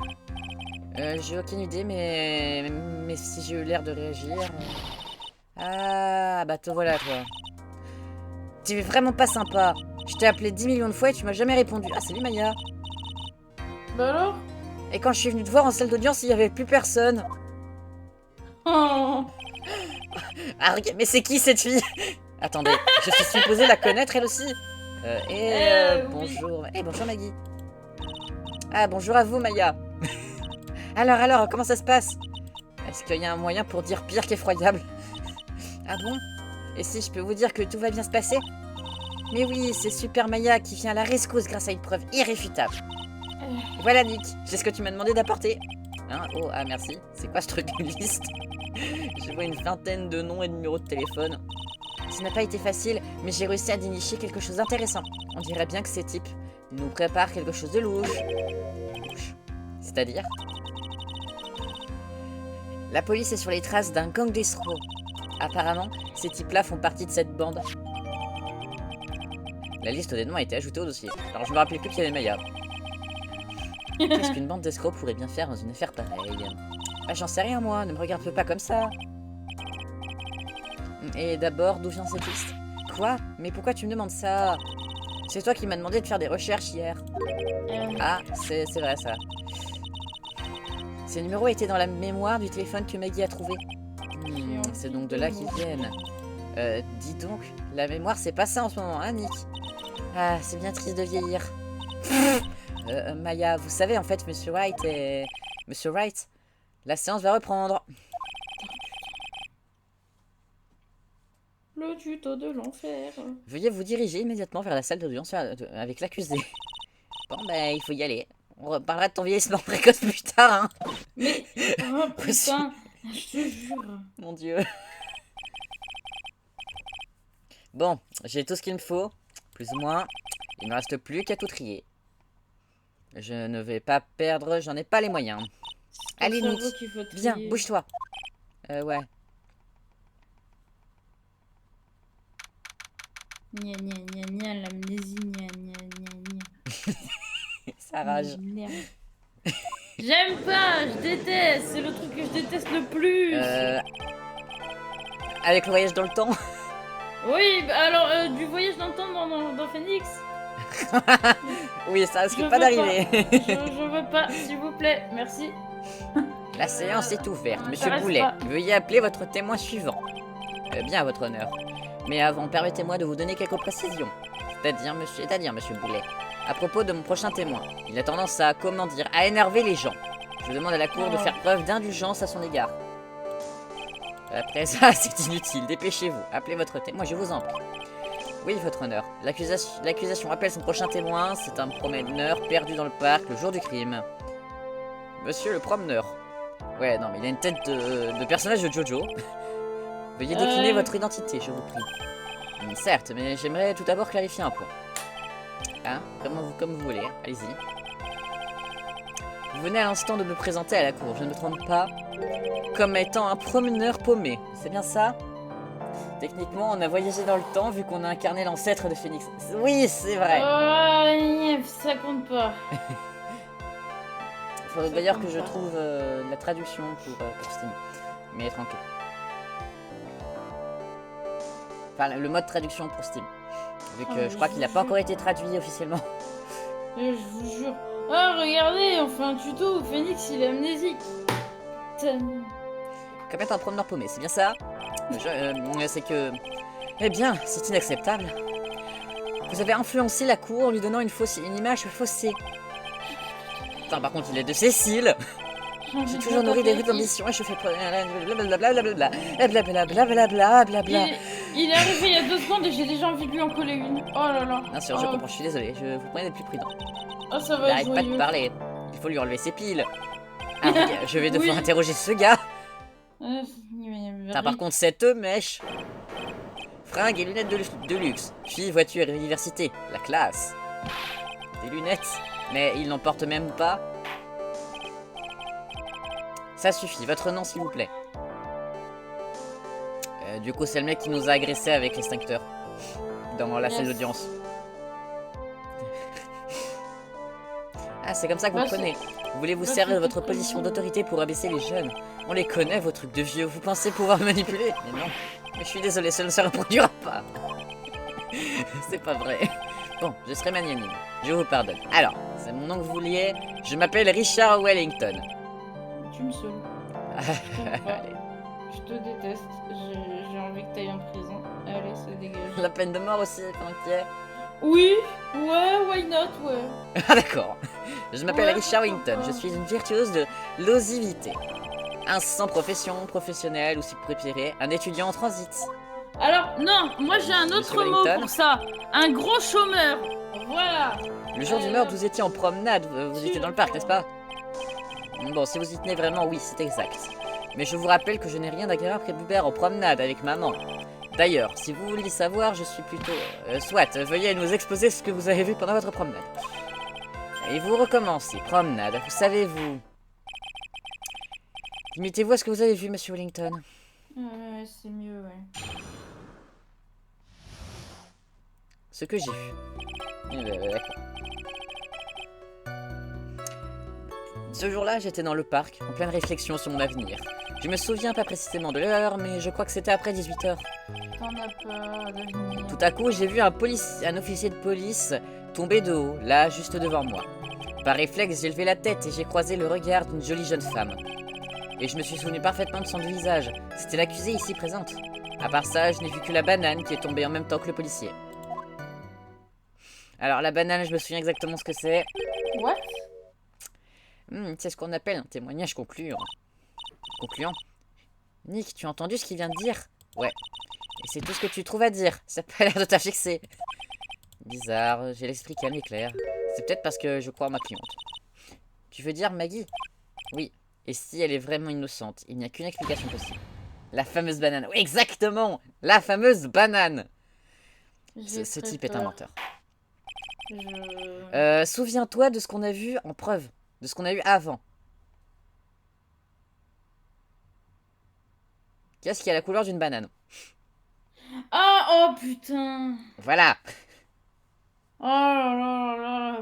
J'ai aucune idée, mais si j'ai eu l'air de réagir... Ah, bah te voilà, toi. Tu es vraiment pas sympa. Je t'ai appelé 10 millions de fois et tu m'as jamais répondu. Ah, salut Maya. Bah alors? Et quand je suis venue te voir en salle d'audience, il y avait plus personne. Oh. Ah, regarde, mais c'est qui cette fille? Attendez, je suis supposée la connaître elle aussi. Oui. Bonjour. Bonjour Maggie. Ah, bonjour à vous Maya. Alors, comment ça se passe? Est-ce qu'il y a un moyen pour dire pire qu'effroyable? Ah bon? Et si je peux vous dire que tout va bien se passer? Mais oui, c'est Super Maya qui vient à la rescousse grâce à une preuve irréfutable. Voilà Nick, c'est ce que tu m'as demandé d'apporter. Hein? Oh, ah merci. C'est quoi ce truc, une liste? Je vois une vingtaine de noms et de numéros de téléphone. Ça n'a pas été facile, mais j'ai réussi à dénicher quelque chose d'intéressant. On dirait bien que ces types nous préparent quelque chose de louche. C'est-à-dire? La police est sur les traces d'un gang d'escrocs. Apparemment, ces types-là font partie de cette bande. La liste des noms a été ajoutée au dossier. Alors je me rappelais plus qu'il y avait Maya. Qu'est-ce qu'une bande d'escrocs pourrait bien faire dans une affaire pareille? Ah, j'en sais rien moi, ne me regarde pas comme ça. Et d'abord, d'où vient cette liste? Quoi? Mais pourquoi tu me demandes ça? C'est toi qui m'as demandé de faire des recherches hier. Ah, c'est vrai ça. Ces numéros étaient dans la mémoire du téléphone que Maggie a trouvé. C'est donc de là qu'ils viennent. Dis donc, la mémoire c'est pas ça en ce moment, hein Nick? Ah, c'est bien triste de vieillir. Maya, vous savez en fait, Monsieur Wright et... Monsieur Wright, la séance va reprendre. Le tuto de l'enfer. Veuillez vous diriger immédiatement vers la salle d'audience avec l'accusé. Bon, ben, il faut y aller. On reparlera de ton vieillissement précoce plus tard, hein. Mais, oh putain, je te jure. Mon Dieu. Bon, j'ai tout ce qu'il me faut, plus ou moins. Il ne me reste plus qu'à tout trier. Je ne vais pas perdre, j'en ai pas les moyens. Allez, Nick, viens, bouge-toi. Ouais. Gna gna gna gna, l'amnésie, gna gna gna gna. Ça rage. Merde. J'aime pas, je déteste, c'est le truc que je déteste le plus. Avec le voyage dans le temps. Oui, bah alors, du voyage dans le temps dans Phoenix. Oui, ça risque pas d'arriver. Je veux pas, s'il vous plaît, merci. La séance est ouverte. Monsieur m'intéresse Boulet, pas. veuillez appeler votre témoin suivant. Bien à votre honneur. Mais avant, permettez-moi de vous donner quelques précisions. C'est-à-dire, monsieur Boulet, à propos de mon prochain témoin. Il a tendance à, comment dire, à énerver les gens. Je demande à la cour de faire preuve d'indulgence à son égard. Après ça, c'est inutile. Dépêchez-vous. Appelez votre témoin, je vous en prie. Oui, votre honneur. L'accusation appelle son prochain témoin. C'est un promeneur perdu dans le parc le jour du crime. Monsieur le promeneur. Ouais, non, mais il a une tête de personnage de Jojo. Veuillez décliner votre identité, je vous prie. Certes, mais j'aimerais tout d'abord clarifier un point. Hein, comme vous voulez, allez-y. Vous venez à l'instant de me présenter à la cour, je ne me trompe pas, comme étant un promeneur paumé, c'est bien ça? Techniquement, on a voyagé dans le temps vu qu'on a incarné l'ancêtre de Phoenix. Oui, c'est vrai. Oh, ça compte pas. Il faudrait d'ailleurs que je trouve la traduction pour Steam. Mais tranquille. Enfin, le mode traduction pour Steam. Vu que je crois qu'il n'a pas encore été traduit officiellement. Je vous jure. Ah, regardez, on fait un tuto où Phoenix il est amnésique. Comme être un promeneur paumé, c'est bien ça? C'est que... Eh bien, c'est inacceptable. Vous avez influencé la cour en lui donnant une image faussée. Putain, par contre, il est de Cécile. J'ai toujours nourri des rudes ambitions et je fais... Blablabla. Il est arrivé il y a 2 secondes et j'ai déjà envie de lui en coller une. Oh là là. Bien sûr, je comprends, je suis désolé. Vous prenez d'être plus prudent. Oh, ça va Il être arrête pas de joyeux. parler. Il faut lui enlever ses piles. Ah, je vais devoir interroger ce gars. Par contre, cette mèche. Fringues et lunettes de luxe. Fille, voiture et université. La classe. Des lunettes. Mais il n'en porte même pas. Ça suffit. Votre nom, s'il vous plaît. Du coup, c'est le mec qui nous a agressés avec l'extincteur. Dans la salle d'audience. Ah, c'est comme ça que vous Bah, prenez. Vous voulez vous bah, servir de c'est votre tout position prévu. d'autorité pour abaisser les jeunes. On les connaît, vos trucs de vieux. Vous pensez pouvoir me manipuler? Mais non. Mais je suis désolé, ça ne se reproduira pas. C'est pas vrai. Bon, je serai magnanime. Je vous pardonne. Alors, c'est mon nom que vous vouliez. Je m'appelle Richard Wellington. Tu me saoules. Je t'aime pas. Je te déteste. J'ai envie que t'ailles en prison. Allez, ça dégage. La peine de mort aussi, pendant qu'il y est. Oui, ouais, why not, ouais. Ah d'accord. Je m'appelle Ouais, Richard pourquoi Wellington. pas. Je suis une virtuose de l'osivité. Un sans profession, professionnel ou si vous préférez, un étudiant en transit. Alors, non, moi j'ai un Monsieur autre mot Wellington. pour ça. Un gros chômeur. Voilà. Le jour du meurtre, vous étiez en promenade, vous étiez dans le parc, n'est-ce pas? Bon, si vous y tenez vraiment, oui, c'est exact. Mais je vous rappelle que je n'ai rien d'agréable après Bubert en promenade avec maman. D'ailleurs, si vous vouliez savoir, je suis plutôt... soit, veuillez nous exposer ce que vous avez vu pendant votre promenade. Et vous recommencez, promenade, vous savez, vous... Limitez-vous à ce que vous avez vu, monsieur Wellington. Ouais, c'est mieux, ouais. Ce que j'ai vu. D'accord. Ce jour-là, j'étais dans le parc, en pleine réflexion sur mon avenir. Je me souviens pas précisément de l'heure, mais je crois que c'était après 18 h. T'en as peur d'avenir. Tout à coup, j'ai vu un officier de police tomber de haut, là, juste devant moi. Par réflexe, j'ai levé la tête et j'ai croisé le regard d'une jolie jeune femme. Et je me suis souvenu parfaitement de son visage. C'était l'accusée ici présente. À part ça, je n'ai vu que la banane qui est tombée en même temps que le policier. Alors, la banane, je me souviens exactement ce que c'est. What? C'est ce qu'on appelle un témoignage concluant. Concluant. Nick, tu as entendu ce qu'il vient de dire? Ouais. Et c'est tout ce que tu trouves à dire. Ça n'a pas l'air de t'affixer. Bizarre, j'ai l'esprit calme et clair. C'est peut-être parce que je crois en ma cliente. Tu veux dire Maggie? Oui. Et si elle est vraiment innocente, il n'y a qu'une explication possible. La fameuse banane. Oui, exactement! La fameuse banane! Ce type est un menteur. Souviens-toi de ce qu'on a vu en preuve. De ce qu'on a eu avant. Qu'est-ce qui a la couleur d'une banane? Ah, oh putain. Voilà. Oh là là là là.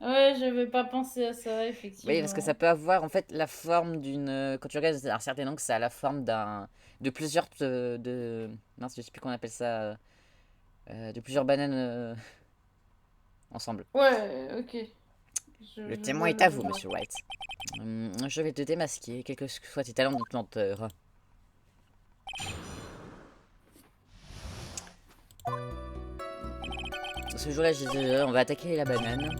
Ouais, j'avais pas pensé à ça, effectivement. Oui, parce que ça peut avoir en fait la forme d'une... Quand tu regardes un certain angle, ça a la forme d'un... De plusieurs... Mince, je sais plus comment on appelle ça. De plusieurs bananes ensemble. Ouais, ok. Le témoin est à vous, monsieur White. Je vais te démasquer, quels que soient tes talents de menteur. Ce jour-là, on va attaquer la banane.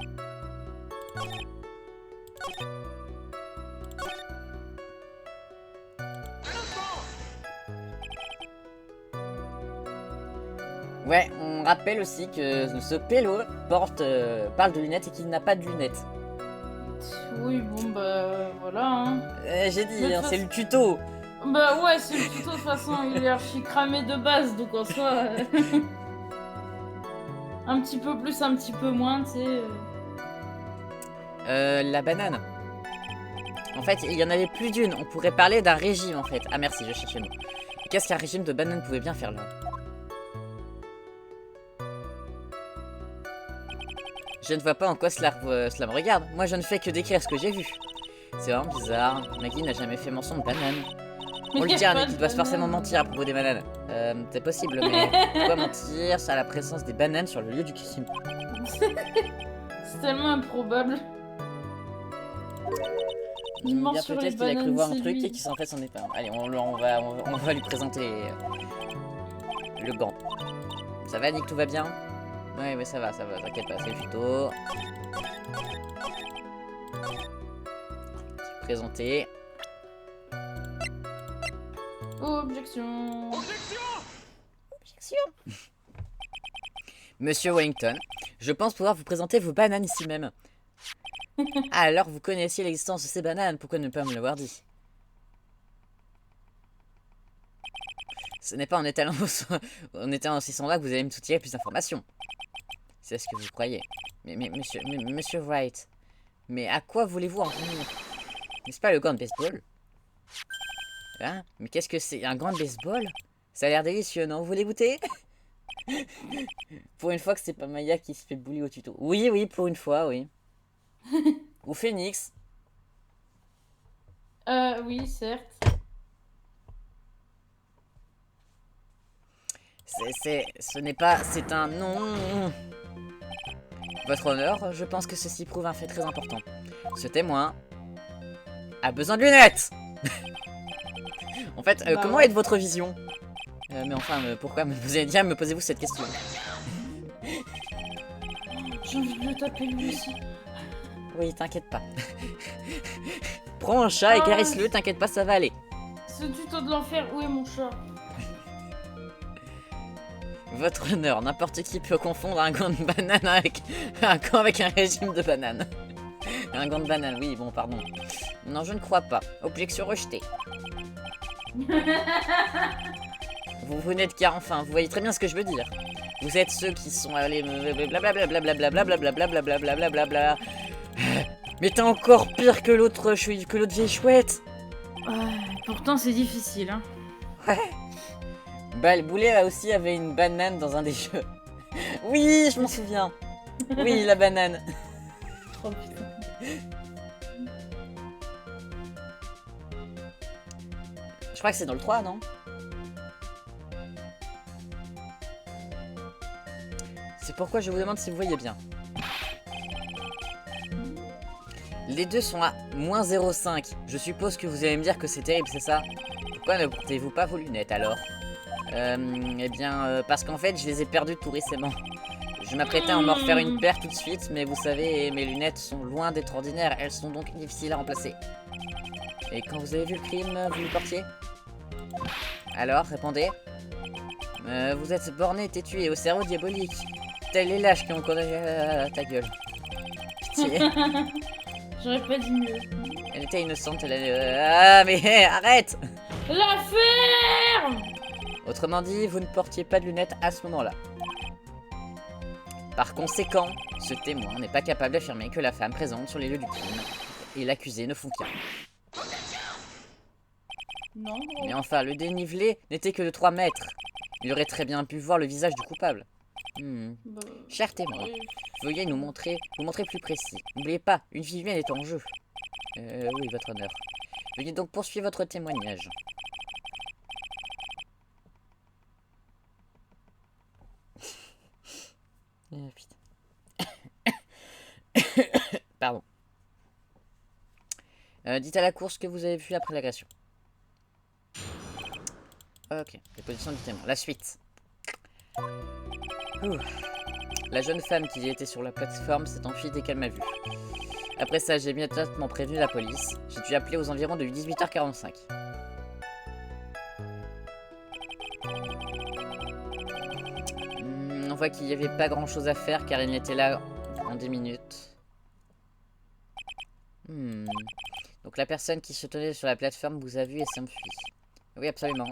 Ouais, on rappelle aussi que ce pélo parle de lunettes et qu'il n'a pas de lunettes. Oui, bon, bah voilà, hein. J'ai dit, Mais hein, de c'est le tuto. Bah ouais, c'est le tuto, de toute façon, il est archi cramé de base, donc en soi... un petit peu plus, un petit peu moins, tu sais... La banane. En fait, il y en avait plus d'une. On pourrait parler d'un régime, en fait. Ah merci, je cherchais le mot. Qu'est-ce qu'un régime de banane pouvait bien faire là? Je ne vois pas en quoi cela me regarde. Moi, je ne fais que décrire ce que j'ai vu. C'est vraiment bizarre. Maggie n'a jamais fait mention de banane. On lui dit à un mec qui doit forcément mentir à propos des bananes. C'est possible, mais pourquoi mentir sur la présence des bananes sur le lieu du crime? C'est tellement improbable. Il ment Bien sur les peut-être qu'il a cru bananes, voir un c'est truc lui. et qu'il s'en fait son épingle. Allez, on va lui présenter le gant. Ça va, Nick, tout va bien? Ouais, ça va, t'inquiète pas, c'est le tuto. Présenter. Objection. Objection. Monsieur Wellington, je pense pouvoir vous présenter vos bananes ici même. Alors, vous connaissiez l'existence de ces bananes, pourquoi ne pas me l'avoir dit? Ce n'est pas en étalant aussi sans là que vous allez me soutirer plus d'informations. C'est ce que vous croyez. Mais monsieur Wright, mais à quoi voulez-vous en venir? N'est-ce pas le gant de baseball? Hein? Mais qu'est-ce que c'est? Un gant de baseball? Ça a l'air délicieux, non? Vous voulez goûter? Pour une fois que c'est pas Maya qui se fait bully au tuto. Oui, pour une fois, oui. Ou Phoenix. Oui, certes. Ce n'est pas... C'est un non. Votre honneur, je pense que ceci prouve un fait très important. Ce témoin a besoin de lunettes. En fait, Bah comment ouais. est votre vision? Mais enfin, pourquoi me posez-vous cette question? J'ai envie de le taper lui aussi. Oui, t'inquiète pas. Prends un chat et Ah, caresse-le, t'inquiète pas, ça va aller. ce tuto de l'enfer, où est mon chat? Votre honneur, n'importe qui peut confondre un gant de banane avec un gant avec un régime de banane. Un gant de banane, oui, bon, pardon. Non, je ne crois pas. Objection rejetée. Vous n'êtes qu'à enfin, vous voyez très bien ce que je veux dire. Vous êtes ceux qui sont allés blablabla. Mais t'es encore pire que l'autre vieille chouette. Pourtant, c'est difficile, hein. Ouais. Bah, le boulet aussi avait une banane dans un des jeux. Oui, je m'en souviens. Oui, la banane. Oh putain. Je crois que c'est dans le 3, non? C'est pourquoi je vous demande si vous voyez bien. Les deux sont à moins 0,5. Je suppose que vous allez me dire que c'est terrible, c'est ça? Pourquoi ne portez-vous pas vos lunettes alors? Eh bien, parce qu'en fait, je les ai perdues tout récemment. Je m'apprêtais à en refaire une paire tout de suite, mais vous savez, mes lunettes sont loin d'être ordinaires. Elles sont donc difficiles à remplacer. Et quand vous avez vu le crime, vous les portiez? Alors, répondez. Vous êtes borné, têtu et au cerveau diabolique. Tels les lâches qui ont condamné ta gueule. Pitié. J'aurais pas dit mieux. Elle était innocente, elle a... Ah, mais arrête! La ferme! Autrement dit, vous ne portiez pas de lunettes à ce moment-là. Par conséquent, ce témoin n'est pas capable d'affirmer que la femme présente sur les lieux du crime et l'accusé ne font qu'un. Non, Mais enfin, le dénivelé n'était que de 3 mètres. Il aurait très bien pu voir le visage du coupable. bah, Cher témoin, veuillez vous montrer plus précis. N'oubliez pas, une vie humaine est en jeu. Oui, votre honneur. Veuillez donc poursuivre votre témoignage. Putain. Pardon. Dites à la cour ce que vous avez vu après l'agression. Ok, les positions du témoin. La suite. Ouh. La jeune femme qui était sur la plateforme s'est enfuie dès qu'elle m'a vu. Après ça, j'ai immédiatement prévenu la police. J'ai dû appeler aux environs de 18h45. On voit qu'il n'y avait pas grand chose à faire car il n'était là en 10 minutes. Donc la personne qui se tenait sur la plateforme vous a vu et s'enfuit. Oui, absolument.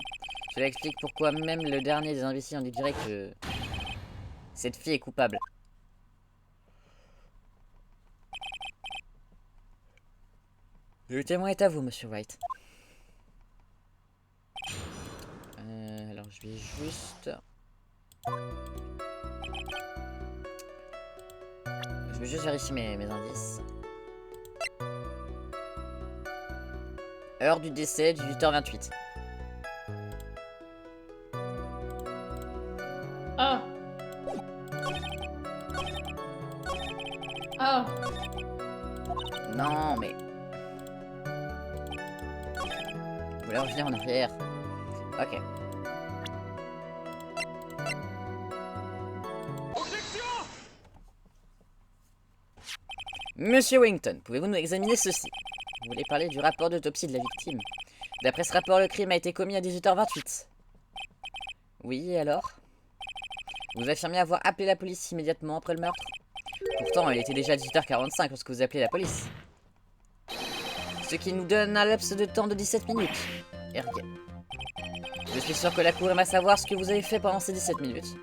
Cela explique pourquoi même le dernier des imbéciles en dirait que cette fille est coupable. Le témoin est à vous, monsieur Wright. Alors je vais juste... Je vais juste vérifier mes indices. Heure du décès, 18h28. Ah. Ah. Non, mais... Vous voulez revenir en arrière? Ok. Monsieur Wington, pouvez-vous nous examiner ceci? Vous voulez parler du rapport d'autopsie de la victime? D'après ce rapport, le crime a été commis à 18h28. Oui, et alors? Vous affirmez avoir appelé la police immédiatement après le meurtre? Pourtant, il était déjà 18h45 lorsque vous appelez la police. Ce qui nous donne un laps de temps de 17 minutes. Ergue. Je suis sûr que la cour aime à savoir ce que vous avez fait pendant ces 17 minutes.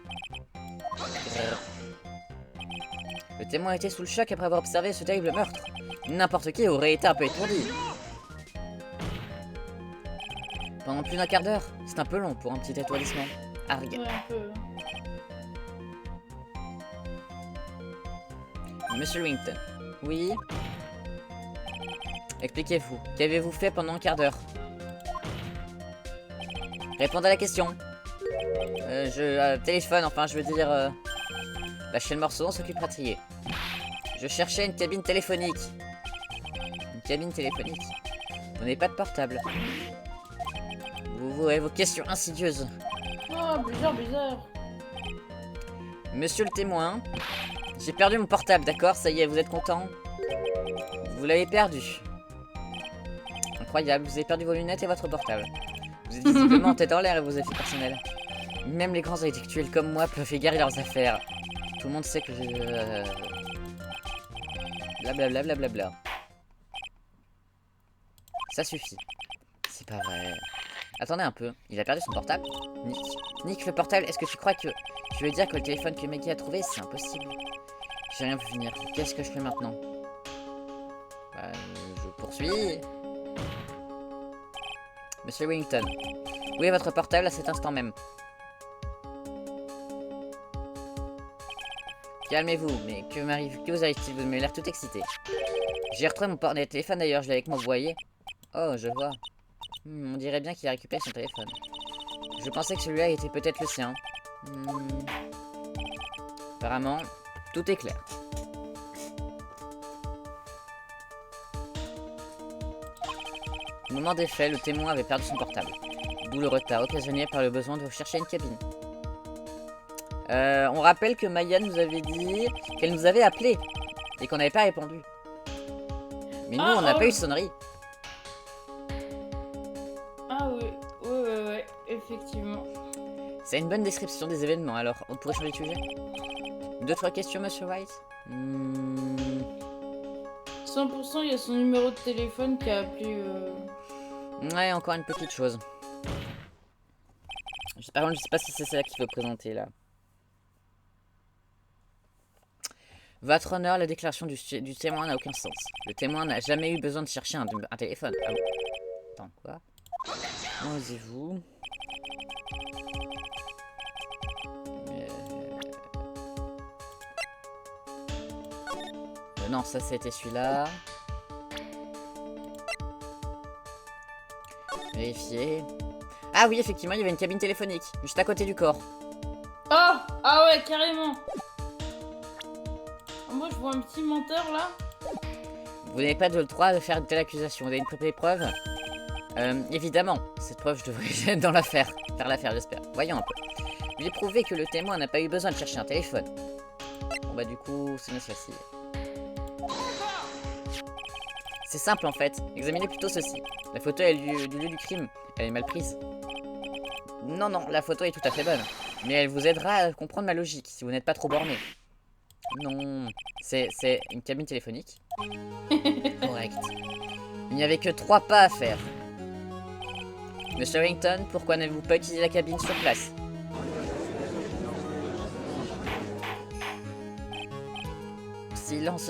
Le témoin était sous le choc après avoir observé ce terrible meurtre. N'importe qui aurait été un peu étourdi. Pendant plus d'un quart d'heure, c'est un peu long pour un petit étourdissement. Argue. Ouais, un peu. Monsieur Wington. Oui. Expliquez-vous. Qu'avez-vous fait pendant un quart d'heure? Répondez à la question. Téléphone, enfin, je veux dire... lâchez le morceau, on s'occupe de trier. Je cherchais une cabine téléphonique. Une cabine téléphonique. Vous n'avez pas de portable. Vous voyez vos questions insidieuses. Oh, bizarre. Monsieur le témoin, j'ai perdu mon portable, d'accord? Ça y est, vous êtes content? Vous l'avez perdu. Incroyable, vous avez perdu vos lunettes et votre portable. Vous êtes visiblement en tête en l'air et vos effets personnels. Même les grands intellectuels comme moi peuvent égarer leurs affaires. Tout le monde sait que je... Blablabla, blablabla. Ça suffit. C'est pas vrai. Attendez un peu, il a perdu son portable? Nick, le portable, est-ce que tu crois que... Tu veux dire que le téléphone que Maggie a trouvé, c'est impossible? J'ai rien vu venir. Qu'est-ce que je fais maintenant? Bah, je poursuis. Monsieur Wellington, où est votre portable à cet instant même? Calmez-vous, mais que vous arrive-t-il? Vous m'avez l'air tout excité. J'ai retrouvé mon téléphone d'ailleurs, je l'ai avec moi, vous voyez? Oh, je vois. On dirait bien qu'il a récupéré son téléphone. Je pensais que celui-là était peut-être le sien. Apparemment, tout est clair. Au moment des faits, le témoin avait perdu son portable. D'où le retard occasionné par le besoin de rechercher une cabine. On rappelle que Maya nous avait dit qu'elle nous avait appelé et qu'on n'avait pas répondu. Mais nous, on n'a pas eu de sonnerie. Ah oui, effectivement. C'est une bonne description des événements, alors on pourrait changer de sujet. D'autres questions, Monsieur White? 100%, il y a son numéro de téléphone qui a appelé... Ouais, encore une petite chose. Par contre, je sais pas si c'est ça qu'il veut présenter, là. Votre honneur, la déclaration du témoin n'a aucun sens. Le témoin n'a jamais eu besoin de chercher un téléphone. Ah bon. Attends, quoi? Comment osez-vous? Non, ça c'était celui-là. Vérifier. Ah oui, effectivement, il y avait une cabine téléphonique, juste à côté du corps. Oh! Ah ouais, carrément! Moi, je vois un petit menteur, là. Vous n'avez pas le droit de faire une telle accusation. Vous avez une preuve? Évidemment. Cette preuve, je devrais être dans l'affaire. Faire l'affaire, j'espère. Voyons un peu. J'ai prouvé que le témoin n'a pas eu besoin de chercher un téléphone. Bon bah du coup, c'est celle-ci. C'est simple en fait. Examinez plutôt ceci. La photo est du lieu du crime. Elle est mal prise. Non, la photo est tout à fait bonne. Mais elle vous aidera à comprendre ma logique, si vous n'êtes pas trop borné. Non, c'est une cabine téléphonique. Correct. Il n'y avait que 3 pas à faire. Monsieur Wellington, pourquoi n'avez-vous pas utilisé la cabine sur place? Silence.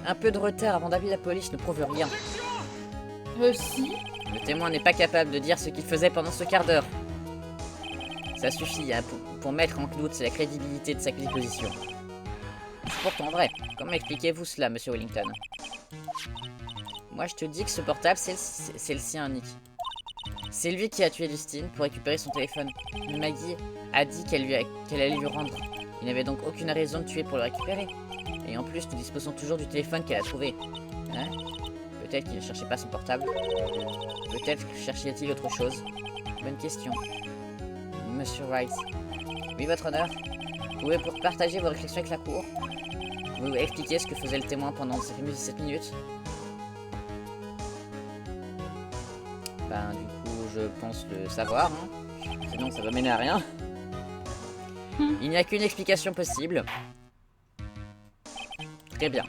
Un peu de retard avant d'appeler la police ne prouve rien. Si. Le témoin n'est pas capable de dire ce qu'il faisait pendant ce quart d'heure. Ça suffit hein, pour mettre en doute la crédibilité de sa position. C'est pourtant vrai. Comment expliquez-vous cela, Monsieur Wellington? Moi, je te dis que ce portable, c'est le sien, Nick. C'est lui qui a tué Justine pour récupérer son téléphone. Maggie a dit qu'elle allait lui rendre. Il n'avait donc aucune raison de tuer pour le récupérer. Et en plus, nous disposons toujours du téléphone qu'elle a trouvé. Hein? Peut-être qu'il ne cherchait pas son portable. Peut-être cherchait-il autre chose. Bonne question. Monsieur Wright. Oui, votre honneur. Pouvez-vous partager vos réflexions avec la cour? Vous expliquer ce que faisait le témoin pendant ces fameuses 7 minutes? Ben, du coup, je pense le savoir. Hein. Sinon, ça va mener à rien. Il n'y a qu'une explication possible. Très bien.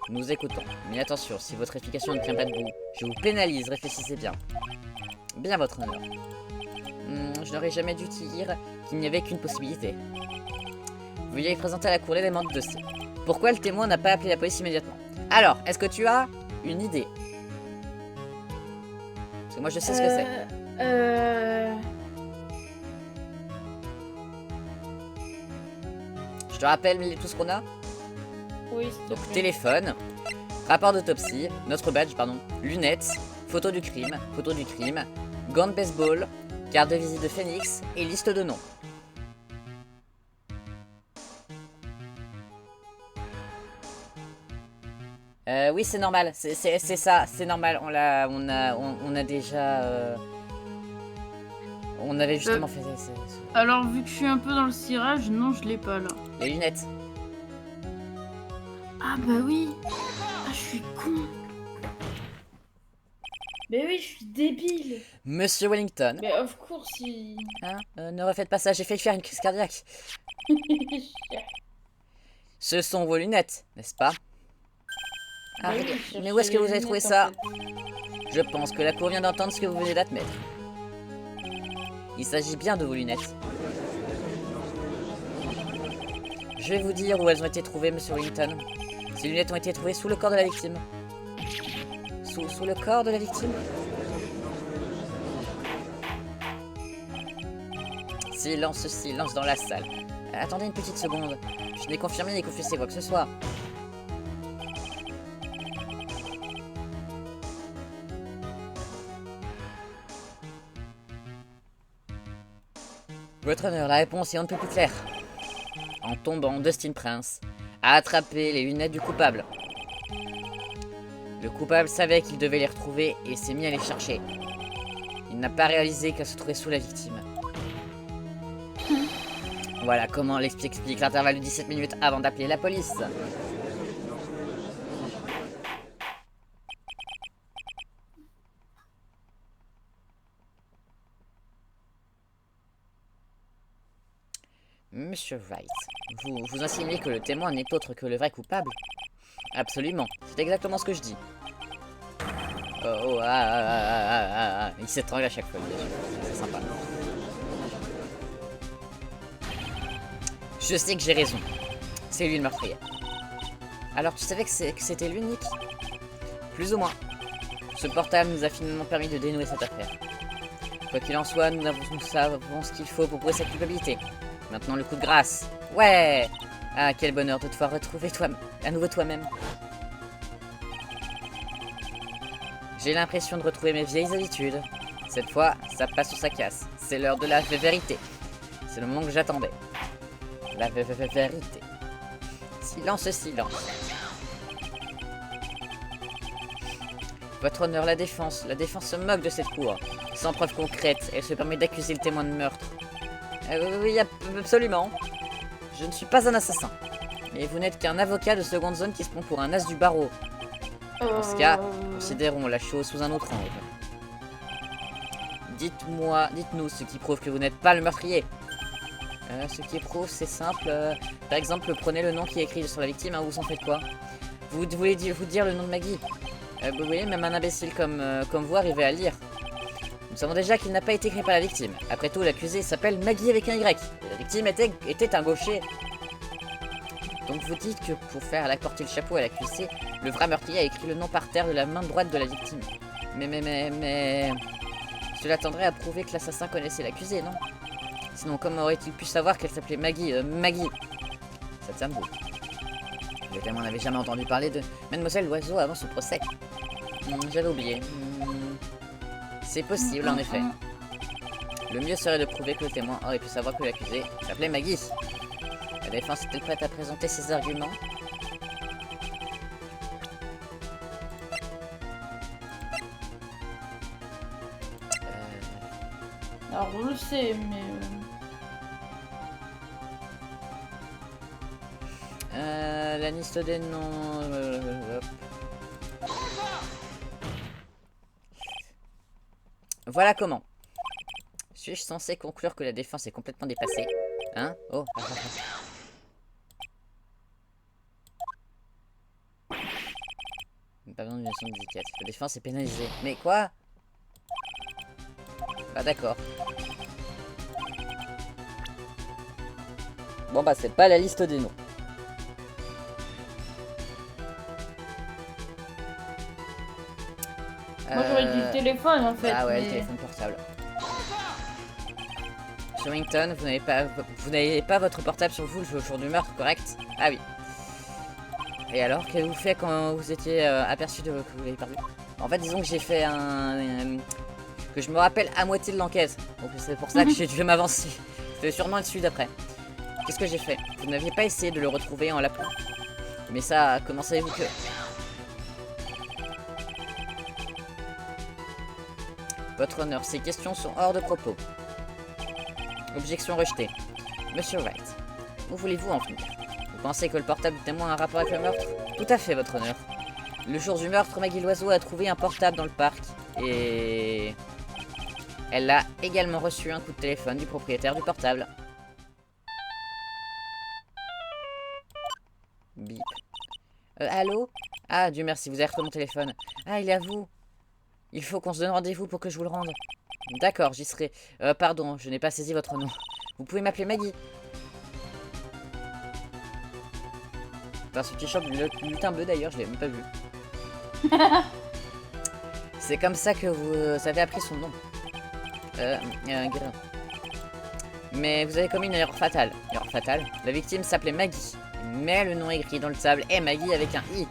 Nous écoutons. Mais attention, si votre explication ne tient pas debout, je vous pénalise, réfléchissez bien. Bien, votre honneur. Je n'aurais jamais dû dire qu'il n'y avait qu'une possibilité. Veuillez présenter à la cour l'élément de dossier. Pourquoi le témoin n'a pas appelé la police immédiatement? Alors, est-ce que tu as une idée? Parce que moi je sais ce que c'est. Je te rappelle tout ce qu'on a. Oui, s'il te Donc plaît. téléphone, rapport d'autopsie, notre badge, pardon, lunettes, photo du crime, gants de baseball, carte de visite de Phoenix et liste de noms. Oui, c'est normal, c'est ça, c'est normal. On a déjà, on avait justement fait Alors, vu que je suis un peu dans le cirage, non, je l'ai pas là. les lunettes. Ah bah oui. Ah, je suis con. Mais oui, je suis débile. Monsieur Wellington, Mais of course, il... hein, ne refaites pas ça, j'ai failli faire une crise cardiaque. Ce sont vos lunettes, n'est-ce pas? Bah oui, Arrêtez. je Mais où est-ce que cherchais vous les avez trouvé lunettes, ça? en fait. Je pense que la cour vient d'entendre ce que vous venez d'admettre. Il s'agit bien de vos lunettes. Je vais vous dire où elles ont été trouvées, monsieur Wellington. Ces lunettes ont été trouvées sous le corps de la victime. Sous le corps de la victime? Silence, silence dans la salle. Attendez une petite seconde. Je n'ai confirmé ni confessé quoi que ce soit. Votre honneur, la réponse est un peu plus claire. En tombant, Dustin Prince a attrapé les lunettes du coupable. Le coupable savait qu'il devait les retrouver et s'est mis à les chercher. Il n'a pas réalisé qu'elles se trouvaient sous la victime. Voilà comment l'explique l'intervalle de 17 minutes avant d'appeler la police. Monsieur Wright, vous insinuez que le témoin n'est autre que le vrai coupable? Absolument, c'est exactement ce que je dis. Il s'étrangle à chaque fois, bien sûr. C'est sympa. Je sais que j'ai raison. C'est lui le meurtrier. Alors tu savais que c'était l'unique? Plus ou moins. Ce portable nous a finalement permis de dénouer cette affaire. Quoi qu'il en soit, nous savons ce qu'il faut pour prouver cette culpabilité. Maintenant le coup de grâce. Ouais! Ah, quel bonheur de te voir retrouver à nouveau toi-même. J'ai l'impression de retrouver mes vieilles habitudes. Cette fois, ça passe ou ça casse. C'est l'heure de la vérité. C'est le moment que j'attendais. La vérité. Silence, silence. Votre honneur, la défense se moque de cette cour. Sans preuve concrète, elle se permet d'accuser le témoin de meurtre. Oui, absolument. Je ne suis pas un assassin. Mais vous n'êtes qu'un avocat de seconde zone qui se prend pour un as du barreau. Dans ce cas, considérons la chose sous un autre angle. Dites-nous ce qui prouve que vous n'êtes pas le meurtrier. Ce qui prouve, c'est simple. Par exemple, prenez le nom qui est écrit sur la victime, hein, vous en faites quoi? Vous voulez vous dire le nom de Maggie? Vous voyez, même un imbécile comme vous arrivez à le lire. Nous savons déjà qu'il n'a pas été écrit par la victime. Après tout, l'accusé s'appelle Maggie avec un Y. Et la victime était un gaucher. Donc vous dites que pour faire porter le chapeau à l'accusé, le vrai meurtrier a écrit le nom par terre de la main droite de la victime. Mais... Cela tendrait à prouver que l'assassin connaissait l'accusé, non? Sinon, comment aurait-il pu savoir qu'elle s'appelait Maggie Maggie. Ça tient debout. Le témoin n'avait jamais entendu parler de Mademoiselle Loiseau avant ce procès. J'avais oublié. C'est possible, en effet. Le mieux serait de prouver que le témoin aurait pu savoir que l'accusé s'appelait Maggie. La défense est-elle prête à présenter ses arguments? Alors, on le sait, mais... La liste des noms... hop. Voilà comment. Suis-je censé conclure que la défense est complètement dépassée? Hein? Oh. Pas besoin d'une leçon de d'étiquette. La défense est pénalisée. Mais quoi? Bah d'accord. Bon bah c'est pas la liste des noms. Moi j'aurais dit le téléphone en fait. Ah ouais, mais... le téléphone portable. Monsieur Wellington, vous n'avez pas votre portable sur vous le jour du meurtre, correct? Ah oui. Et alors, qu'avez-vous fait quand vous étiez aperçu que vous l'avez perdu? En fait, disons que j'ai fait que je me rappelle à moitié de l'enquête. Donc c'est pour ça que j'ai dû m'avancer. C'était sûrement le celui d'après. Qu'est-ce que j'ai fait? Vous n'aviez pas essayé de le retrouver en l'appelant? Mais ça, comment savez-vous que... Votre honneur, ces questions sont hors de propos. Objection rejetée. Monsieur Wright, où voulez-vous en venir? Vous pensez que le portable du témoin a un rapport avec le meurtre? Tout à fait, votre honneur. Le jour du meurtre, Maggie Loiseau a trouvé un portable dans le parc et... elle a également reçu un coup de téléphone du propriétaire du portable. Bip. Allô? Ah, Dieu merci, vous avez retrouvé mon téléphone. Ah, il est à vous. Il faut qu'on se donne rendez-vous pour que je vous le rende. D'accord, j'y serai. Pardon, je n'ai pas saisi votre nom. Vous pouvez m'appeler Maggie. Enfin, ce t-shirt du lutin bleu d'ailleurs, je l'ai même pas vu. C'est comme ça que vous avez appris son nom. Mais vous avez commis une erreur fatale. Erreur fatale? La victime s'appelait Maggie. Mais le nom écrit dans le sable est Maggie avec un I.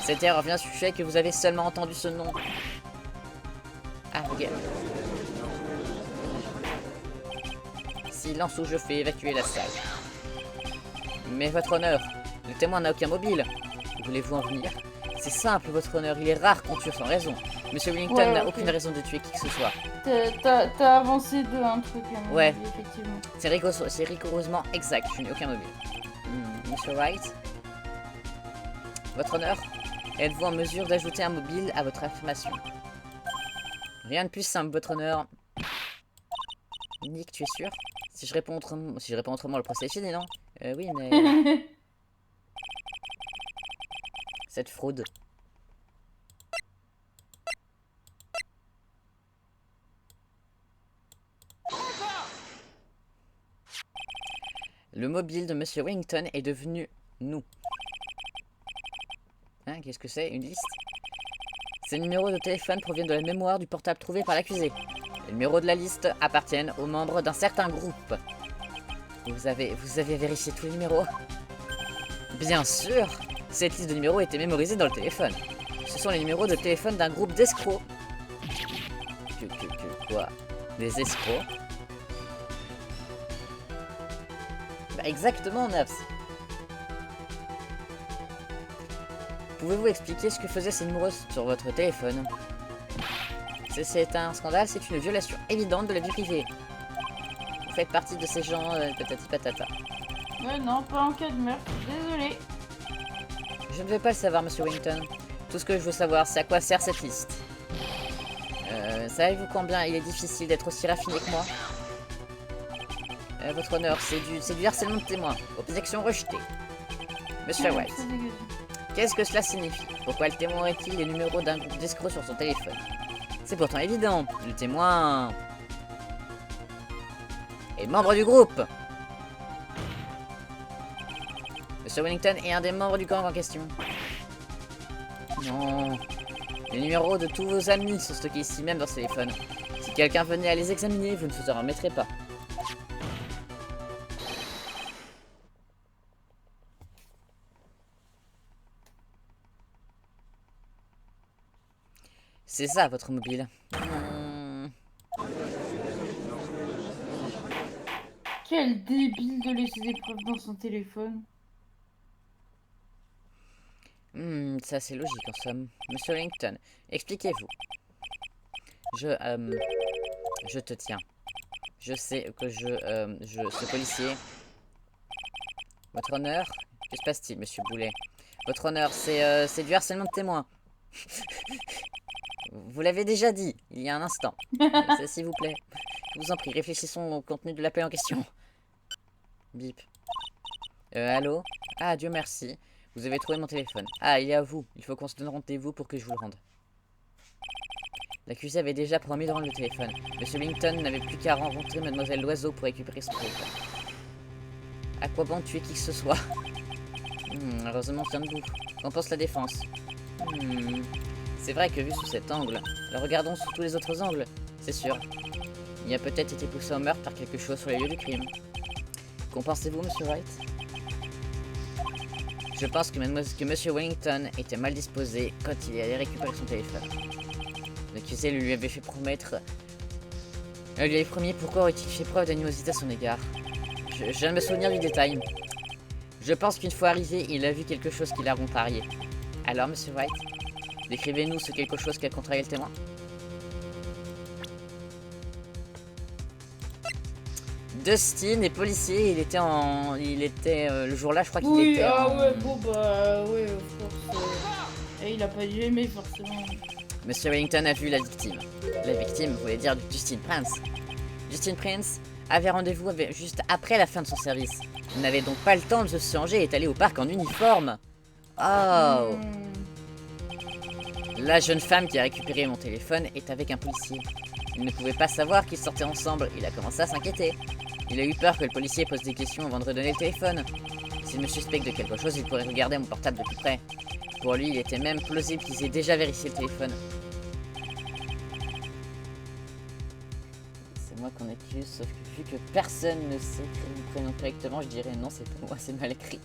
Cette erreur vient du fait que vous avez seulement entendu ce nom. Ah, ok. Silence ou je fais évacuer la salle. Mais votre honneur, le témoin n'a aucun mobile. Voulez-vous en venir? C'est simple, votre honneur, il est rare qu'on tue sans raison. Monsieur Wellington n'a aucune raison de tuer qui que ce soit. T'as avancé de un truc, ouais. Effectivement. C'est rigoureusement exact, je n'ai aucun mobile. Monsieur Wright, votre honneur, êtes-vous en mesure d'ajouter un mobile à votre affirmation? Rien de plus simple, votre honneur. Nick, tu es sûr? Si je réponds autrement, le procès est fini, non? Oui, mais... Cette fraude. Le mobile de Monsieur Wellington est devenu nous. Hein, qu'est-ce que c'est? Une liste? Ces numéros de téléphone proviennent de la mémoire du portable trouvé par l'accusé. Les numéros de la liste appartiennent aux membres d'un certain groupe. Vous avez vérifié tous les numéros? Bien sûr! Cette liste de numéros était mémorisée dans le téléphone. Ce sont les numéros de téléphone d'un groupe d'escrocs. Quoi? Des escrocs? Bah exactement, Naps. Pouvez-vous expliquer ce que faisaient ces numéros sur votre téléphone? C'est un scandale, c'est une violation évidente de la vie privée. Vous faites partie de ces gens patati patata. Non, pas en cas de meurtre, désolé. Je ne vais pas le savoir, Monsieur Wellington. Tout ce que je veux savoir, c'est à quoi sert cette liste. Savez-vous combien il est difficile d'être aussi raffiné que moi? Votre honneur, c'est du harcèlement de témoin. Objection rejetée. Monsieur White, qu'est-ce que cela signifie? Pourquoi le témoin aurait-il les numéros d'un groupe d'escrocs sur son téléphone? C'est pourtant évident. Le témoin est membre du groupe. Monsieur Wellington est un des membres du gang en question. Non. Les numéros de tous vos amis sont stockés ici même dans ce téléphone. Si quelqu'un venait à les examiner, vous ne vous en remettrez pas. C'est ça, votre mobile. Quel débile de laisser des preuves dans son téléphone. Ça c'est logique en somme. Monsieur Wellington, expliquez-vous. Je te tiens. Je sais que ce policier... Votre honneur? Que se passe-t-il, monsieur Boulet? Votre honneur, c'est du harcèlement de témoin. Vous l'avez déjà dit, il y a un instant. S'il vous plaît. Je vous en prie, réfléchissons au contenu de l'appel en question. Bip. Allô? Ah, Dieu merci. Vous avez trouvé mon téléphone. Ah, il est à vous. Il faut qu'on se donne rendez-vous pour que je vous le rende. L'accusé avait déjà promis de rendre le téléphone. Monsieur Wellington n'avait plus qu'à rencontrer Mademoiselle Loiseau pour récupérer son téléphone. À quoi bon tuer qui que ce soit? Heureusement, je viens de vous. Qu'en pense la défense? C'est vrai que vu sous cet angle, alors regardons sous tous les autres angles, c'est sûr. Il a peut-être été poussé au meurtre par quelque chose sur les lieux du crime. Qu'en pensez-vous, Monsieur Wright? Je pense que Monsieur Wellington était mal disposé quand il est allé récupérer son téléphone. L'accusé lui avait fait promettre... Elle lui avait promis pourquoi aurait-il fait preuve d'animosité à son égard. Je viens de me souvenir du détail. Je pense qu'une fois arrivé, il a vu quelque chose qui l'a contrarié. Alors, Monsieur Wright, décrivez-nous ce quelque chose qu'a contrarié le témoin. Dustin est policier, il était le jour-là, je crois qu'il Oui, était ah ouais, bon bah, ouais, of course. Et il a pas dû aimer, forcément. Monsieur Wellington a vu la victime. La victime voulait dire Justin Prince. Justin Prince avait rendez-vous juste après la fin de son service. Il n'avait donc pas le temps de se changer et est allé au parc en uniforme. Oh. La jeune femme qui a récupéré mon téléphone est avec un policier. Il ne pouvait pas savoir qu'ils sortaient ensemble. Il a commencé à s'inquiéter. Il a eu peur que le policier pose des questions avant de redonner le téléphone. S'il me suspecte de quelque chose, il pourrait regarder mon portable de plus près. Pour lui, il était même plausible qu'ils aient déjà vérifié le téléphone. C'est moi qu'on accuse, sauf que vu que personne ne sait écrire mon prénom correctement, je dirais non, c'est pas moi, c'est mal écrit.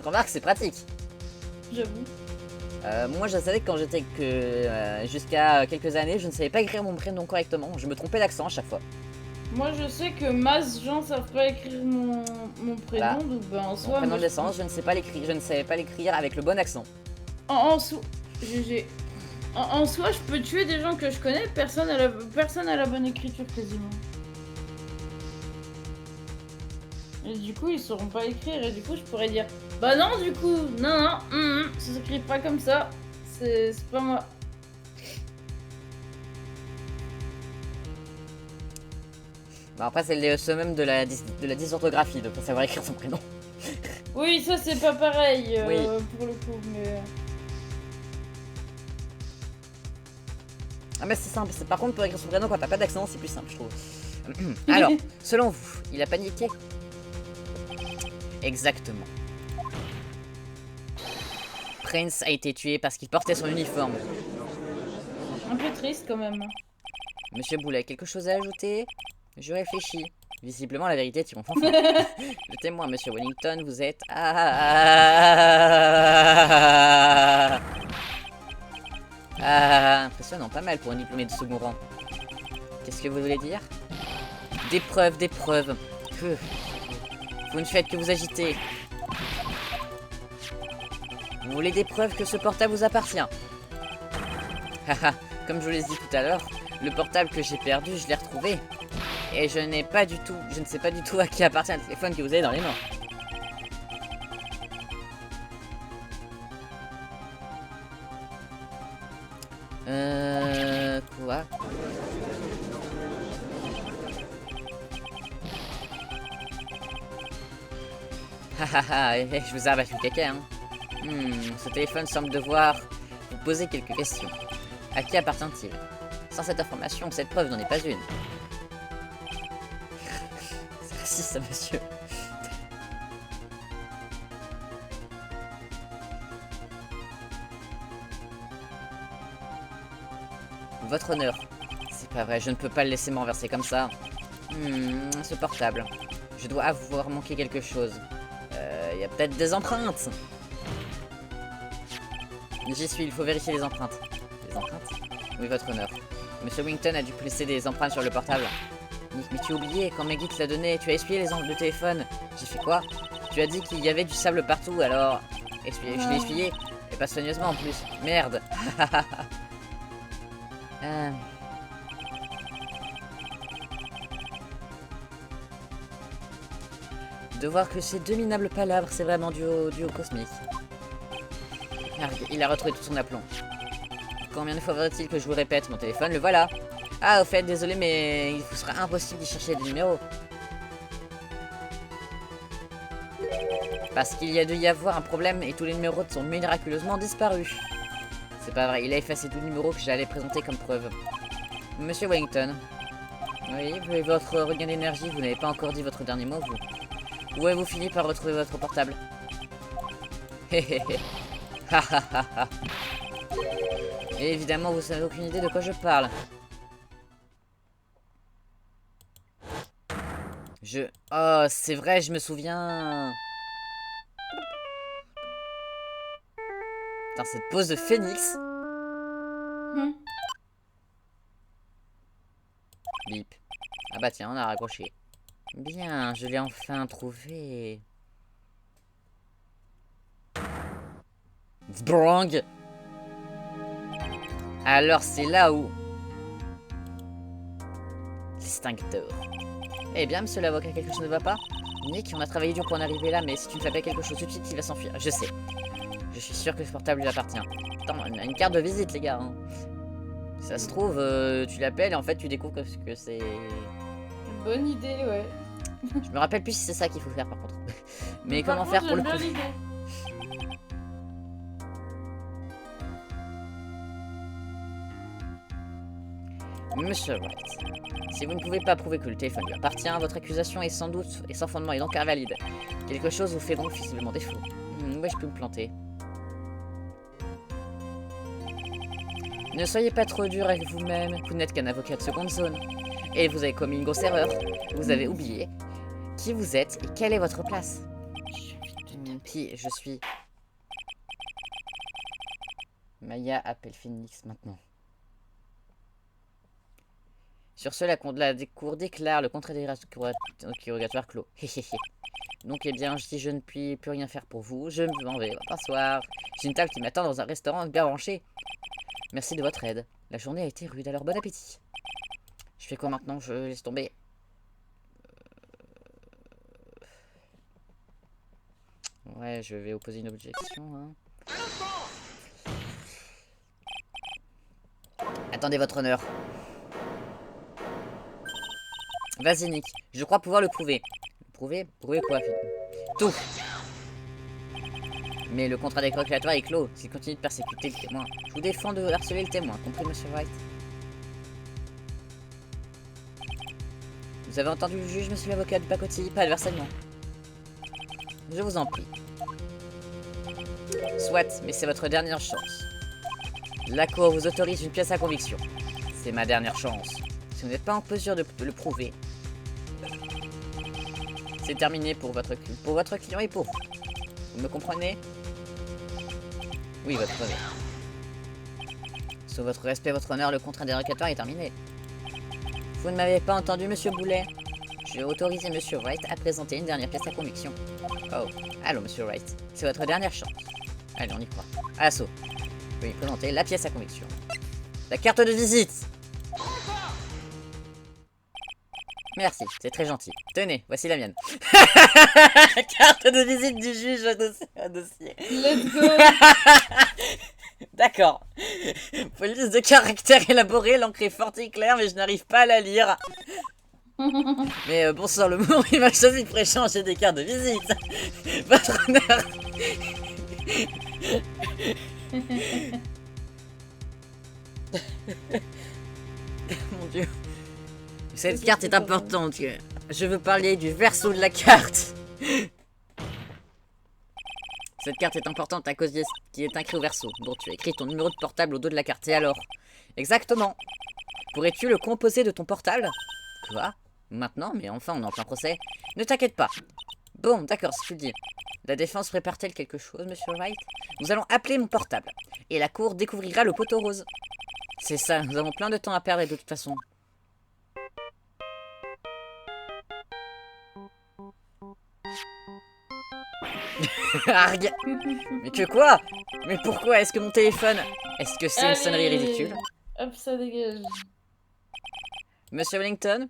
Remarque, c'est pratique. J'avoue. Moi, je savais que quand j'étais jusqu'à quelques années, je ne savais pas écrire mon prénom correctement. Je me trompais d'accent à chaque fois. Moi, je sais que masse gens savent pas écrire mon prénom, Voilà. donc ben en Mon soi. prénom moi, de naissance, je ne savais pas l'écrire avec le bon accent. En soi, GG. En soi, je peux tuer des gens que je connais, personne a la bonne écriture quasiment. Et du coup, ils sauront pas écrire, et du coup, je pourrais dire bah non, du coup, non, ça s'écrit pas comme ça, c'est pas moi. Bon, après, c'est le summum de la dysorthographie, de pas savoir écrire son prénom. Oui, ça c'est pas pareil Oui. pour le coup, mais. Ah mais c'est simple, par contre pour écrire son prénom quand t'as pas d'accent c'est plus simple je trouve. Alors, selon vous, il a paniqué? Exactement. Prince a été tué parce qu'il portait son uniforme. Un peu triste quand même. Monsieur Boulet, quelque chose à ajouter? Je réfléchis. Visiblement la vérité tire mon fanfan. Le témoin, Monsieur Wellington, vous êtes... impressionnant, pas mal pour un diplômé de second rang. Qu'est-ce que vous voulez dire? Des preuves, des preuves. Vous ne faites que vous agiter. Vous voulez des preuves que ce portable vous appartient? Haha, comme je vous l'ai dit tout à l'heure, le portable que j'ai perdu, je l'ai retrouvé. Et je ne sais pas du tout à qui appartient le téléphone que vous avez dans les mains. Quoi? Hahaha, je vous ai abattu le caca, hein. Ce téléphone semble devoir vous poser quelques questions. À qui appartient-il? Sans cette information, cette preuve n'en est pas une. C'est raciste, ça, monsieur. Votre honneur. C'est pas vrai, je ne peux pas le laisser me renverser comme ça. Ce portable. Je dois avoir manqué quelque chose. Il y a peut-être des empreintes. J'y suis, il faut vérifier les empreintes. Les empreintes? Oui, votre honneur. Monsieur Wellington a dû laisser des empreintes sur le portable. Nick, mais tu as oublié, quand Maggie te l'a donné, tu as essuyé les angles de téléphone. J'ai fait quoi? Tu as dit qu'il y avait du sable partout, alors... Je l'ai essuyé, et pas soigneusement en plus. Merde. De voir que ces deux minables palabres, c'est vraiment dû au cosmique. Il a retrouvé tout son aplomb. Combien de fois faudrait-il que je vous répète? Mon téléphone, le voilà. Ah, au fait, désolé, mais il vous sera impossible d'y chercher des numéros. Parce qu'il y a dû y avoir un problème et tous les numéros sont miraculeusement disparus. C'est pas vrai, il a effacé tout le numéro que j'allais présenter comme preuve. Monsieur Wellington, Oui, vous avez votre regain d'énergie, vous n'avez pas encore dit votre dernier mot, vous. Où avez-vous fini par retrouver votre portable? Héhéhé. Ha ha ha ha. Et évidemment, vous n'avez aucune idée de quoi je parle. Oh, c'est vrai, je me souviens. Putain, cette pose de phénix. Bip. Ah bah tiens, on a raccroché. Bien, je l'ai enfin trouvé. Zbrong. Alors c'est là où... Distincteur. Eh bien, monsieur l'avocat, quelque chose ne va pas? Nick, on a travaillé dur pour en arriver là, mais si tu ne fais pas quelque chose tout de suite, il va s'enfuir. Je sais. Je suis sûr que ce portable lui appartient. Putain, on a une carte de visite, les gars. Hein. Ça se trouve, tu l'appelles et en fait, tu découvres que c'est... Bonne idée, ouais. Je me rappelle plus si c'est ça qu'il faut faire, par contre. Mais Par comment contre, faire pour le j'aime bien prouver? l'idée. Monsieur Wright, si vous ne pouvez pas prouver que le téléphone lui appartient, votre accusation est sans doute et sans fondement et donc invalide. Quelque chose vous fait donc visiblement défaut. Ouais, je peux me planter. Ne soyez pas trop dur avec vous-même, vous n'êtes qu'un avocat de seconde zone. Et vous avez commis une grosse erreur. Vous avez oublié qui vous êtes et quelle est votre place. Puis je suis... Maya appelle Phoenix maintenant. Sur ce, la cour déclare le contrat d'interrogatoire clos. Donc, eh bien, si je ne puis plus rien faire pour vous, je m'en vais. Bonsoir. J'ai une table qui m'attend dans un restaurant bien branché. Merci de votre aide. La journée a été rude, alors bon appétit. Je fais quoi maintenant? Je laisse tomber. Ouais, je vais opposer une objection. Hein. Attendez votre honneur. Vas-y, Nick. Je crois pouvoir le prouver. Prouver? Prouver quoi? Tout. Mais le contrat d'interrogatoire est clos. S'il continue de persécuter le témoin, je vous défends de harceler le témoin. Compris, monsieur Wright? Vous avez entendu le juge, monsieur l'avocat du pacotille? Pas de harcèlement. Je vous en prie. Soit, mais c'est votre dernière chance. La cour vous autorise une pièce à conviction. C'est ma dernière chance. Si vous n'êtes pas en mesure de le prouver, c'est terminé pour votre client et pour vous. Vous me comprenez? Oui, votre honneur. Sous votre respect, votre honneur, le contrat d'interrogatoire est terminé. Vous ne m'avez pas entendu, monsieur Boulet? Je vais autoriser monsieur Wright à présenter une dernière pièce à conviction. Oh, allô, monsieur Wright. C'est votre dernière chance. Allez, on y croit. À l'assaut. Je vais lui présenter la pièce à conviction. La carte de visite! Merci, c'est très gentil. Tenez, voici la mienne. Carte de visite du juge au dossier. Let's go. D'accord. Police de caractère élaboré, l'encre est forte et claire, mais je n'arrive pas à la lire. Mais bon sang, le moment où il m'a choisi pour échanger des cartes de visite. Votre honneur. Mon Dieu. Cette carte est importante. Je veux parler du verso de la carte. Cette carte est importante à cause de ce qui est écrit au verso. Bon, tu as écrit ton numéro de portable au dos de la carte. Et alors? Exactement. Pourrais-tu le composer de ton portable? Quoi? Maintenant? Mais enfin, on est en plein procès. Ne t'inquiète pas. Bon, d'accord, si tu le dis. La défense prépare-t-elle quelque chose, monsieur Wright? Nous allons appeler mon portable. Et la cour découvrira le poteau rose. C'est ça, nous avons plein de temps à perdre de toute façon. Arg. Mais que quoi? Mais pourquoi est-ce que mon téléphone... Est-ce que c'est une sonnerie ridicule? Hop, ça dégage. Monsieur Wellington?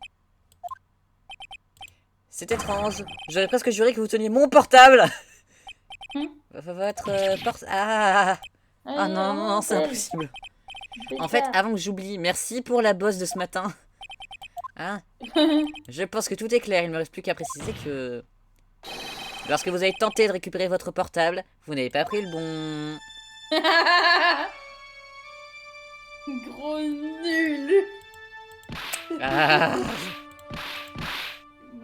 C'est étrange. J'aurais presque juré que vous teniez mon portable. Votre porte... Ah. Ah non, non, non, c'est impossible. En fait, avant que j'oublie, merci pour la bosse de ce matin. Hein? Je pense que tout est clair. Il ne me reste plus qu'à préciser que... Lorsque vous avez tenté de récupérer votre portable, vous n'avez pas pris le bon... Gros nul. Ah.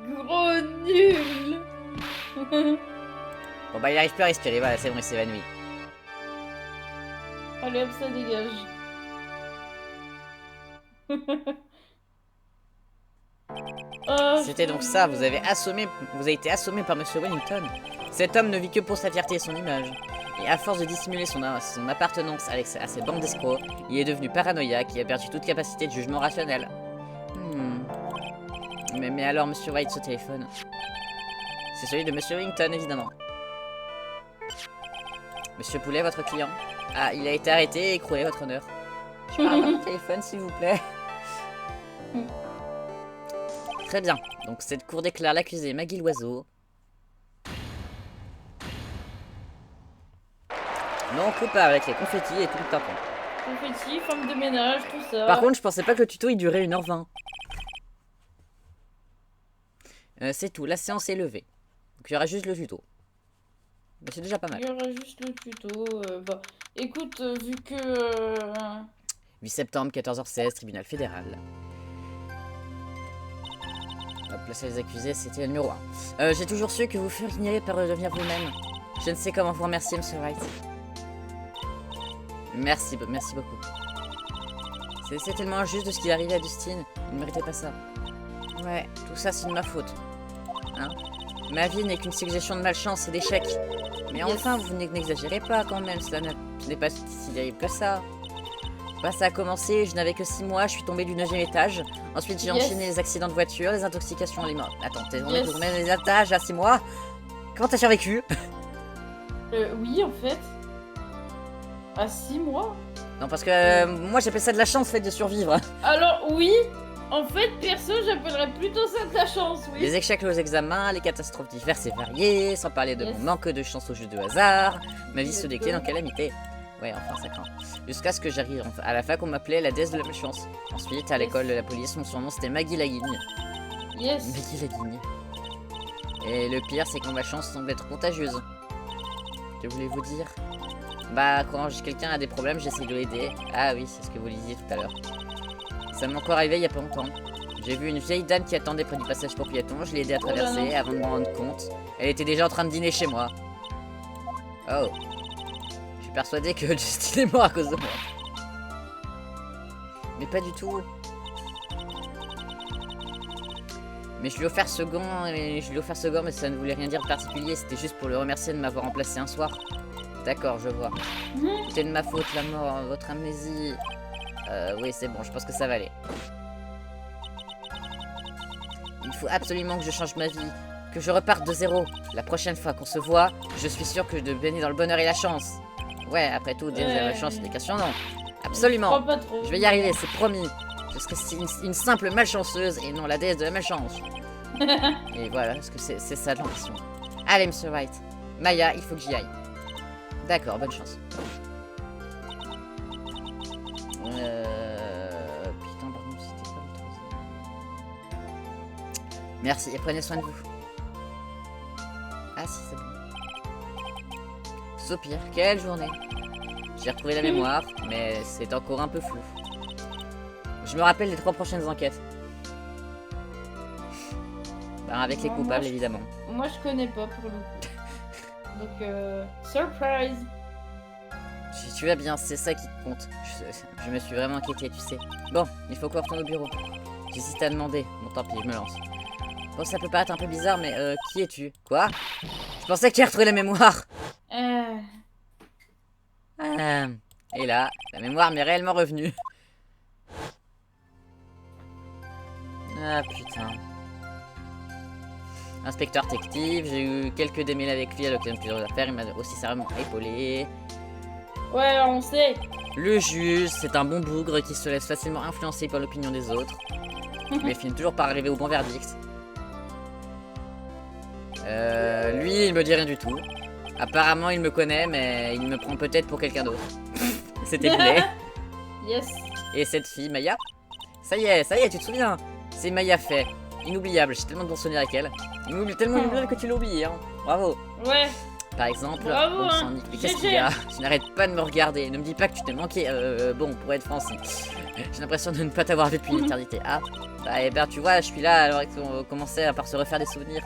Gros nul. Bon bah il arrive plus à respirer, voilà, c'est bon, il s'évanouit. Allez hop, ça dégage. Oh, C'était donc ça, vous avez été assommé par Monsieur Wellington. Cet homme ne vit que pour sa fierté et son image. Et à force de dissimuler son appartenance à cette bande d'escrocs, il est devenu paranoïaque et a perdu toute capacité de jugement rationnel. Mais alors, Monsieur White, ce téléphone... C'est celui de Monsieur Wellington, évidemment. Monsieur Poulet, votre client. Ah, il a été arrêté et écroué, votre honneur. Je parle à mon téléphone, s'il vous plaît. Très bien. Donc, cette cour déclare l'accusé Maggie Loiseau. Non coupable avec les confettis et tout le tampon. Confetti, femme de ménage, tout ça. Par contre, je pensais pas que le tuto il durait 1h20. C'est tout, la séance est levée. Donc il y aura juste le tuto. Mais c'est déjà pas mal. Il y aura juste le tuto. Bah, écoute, vu que... 8 septembre, 14h16, tribunal fédéral. Placer les accusés, c'était le numéro 1. J'ai toujours su que vous finiriez par redevenir vous-même. Je ne sais comment vous remercier, Monsieur Wright. Merci beaucoup. C'est tellement injuste de ce qui est arrivé à Dustin. Il ne méritait pas ça. Ouais, tout ça c'est de ma faute. Hein? Ma vie n'est qu'une succession de malchance et d'échecs. Mais enfin, vous n'exagérez pas quand même, ce n'est pas si terrible que ça. Bah, ça a commencé, je n'avais que 6 mois, je suis tombée du 9e étage. Ensuite, j'ai enchaîné les accidents de voiture, les intoxications, les morts. Attends, t'es tombée pour les étages à 6 mois? Comment t'as survécu? Oui, en fait. À 6 mois? Non, parce que moi j'appelle ça de la chance, fait de survivre. Alors, oui. En fait, perso, j'appellerais plutôt ça de la chance, oui. Les échecs aux examens, les catastrophes diverses et variées, sans parler de mon manque de chance au jeu de hasard. Ma vie se décline en calamité. Ouais, enfin, ça craint. Jusqu'à ce que j'arrive à la fac, on m'appelait la déesse de la malchance. Ensuite, à l'école de la police, mon surnom c'était Maggie Laguigne. Yes. Maggie Laguigne. Et le pire, c'est quand ma chance semble être contagieuse. Que voulez-vous dire? Bah, quand quelqu'un a des problèmes, j'essaie de l'aider. Ah oui, c'est ce que vous lisiez tout à l'heure. Ça m'est encore arrivé il y a pas longtemps. J'ai vu une vieille dame qui attendait près du passage pour piétons. Je l'ai aidé à traverser avant de me rendre compte. Elle était déjà en train de dîner chez moi. Oh. Je suis persuadé que Justin est mort à cause de moi. Mais pas du tout. Mais je lui ai offert ce gant, mais ça ne voulait rien dire de particulier. C'était juste pour le remercier de m'avoir remplacé un soir. D'accord, je vois. C'était de ma faute, la mort, votre amnésie. Oui, c'est bon, je pense que ça va aller. Il faut absolument que je change ma vie, que je reparte de zéro. La prochaine fois qu'on se voit, je suis sûr que je baigner dans le bonheur et la chance. Ouais, après tout, la chance, c'est des questions, non. Absolument. Je vais y arriver, c'est promis. Je serai une simple malchanceuse et non la déesse de la malchance. Et voilà, parce que c'est ça l'ambition. Allez, Monsieur Wright. Maya, il faut que j'y aille. D'accord, bonne chance. Putain, par contre, c'était pas le troisième. Merci, et prenez soin de vous. Ah si, c'est bon. Soupir, quelle journée. J'ai retrouvé la mémoire, mais c'est encore un peu flou. Je me rappelle les 3 prochaines enquêtes. Ben, avec les coupables, évidemment. Moi, je connais pas pour le coup. Donc, surprise. Tu vas bien, c'est ça qui compte. Je me suis vraiment inquiété, tu sais. Bon, il faut qu'on retourne au bureau. J'hésite à demander. Bon, tant pis, je me lance. Bon, ça peut paraître un peu bizarre, mais qui es-tu? Quoi? Je pensais que tu as retrouvé la mémoire. Et là, la mémoire m'est réellement revenue. Ah putain. Inspecteur détective, j'ai eu quelques démêlés avec lui à l'occasion de plusieurs affaires, il m'a aussi sérieusement épaulé. Ouais, on sait. Le juge, c'est un bon bougre qui se laisse facilement influencer par l'opinion des autres, mais finit toujours par arriver au bon verdict. Lui, il me dit rien du tout. Apparemment, il me connaît, mais il me prend peut-être pour quelqu'un d'autre. C'était Blé. Yes. Et cette fille, Maya. Ça y est, tu te souviens? C'est Maya Fay. Inoubliable, j'ai tellement de bons souvenirs avec elle. Tellement inoubliable que tu l'as oublié, hein. Bravo. Ouais. Par exemple, Bravo, bon hein. sang, Nick, mais qu'est-ce GG. qu'il y a? Tu n'arrêtes pas de me regarder. Ne me dis pas que tu t'es manqué. Bon, pour être franc, si. J'ai l'impression de ne pas t'avoir vu depuis une éternité. Ah, bah, eh ben, tu vois, je suis là alors qu'on commençait à par se refaire des souvenirs.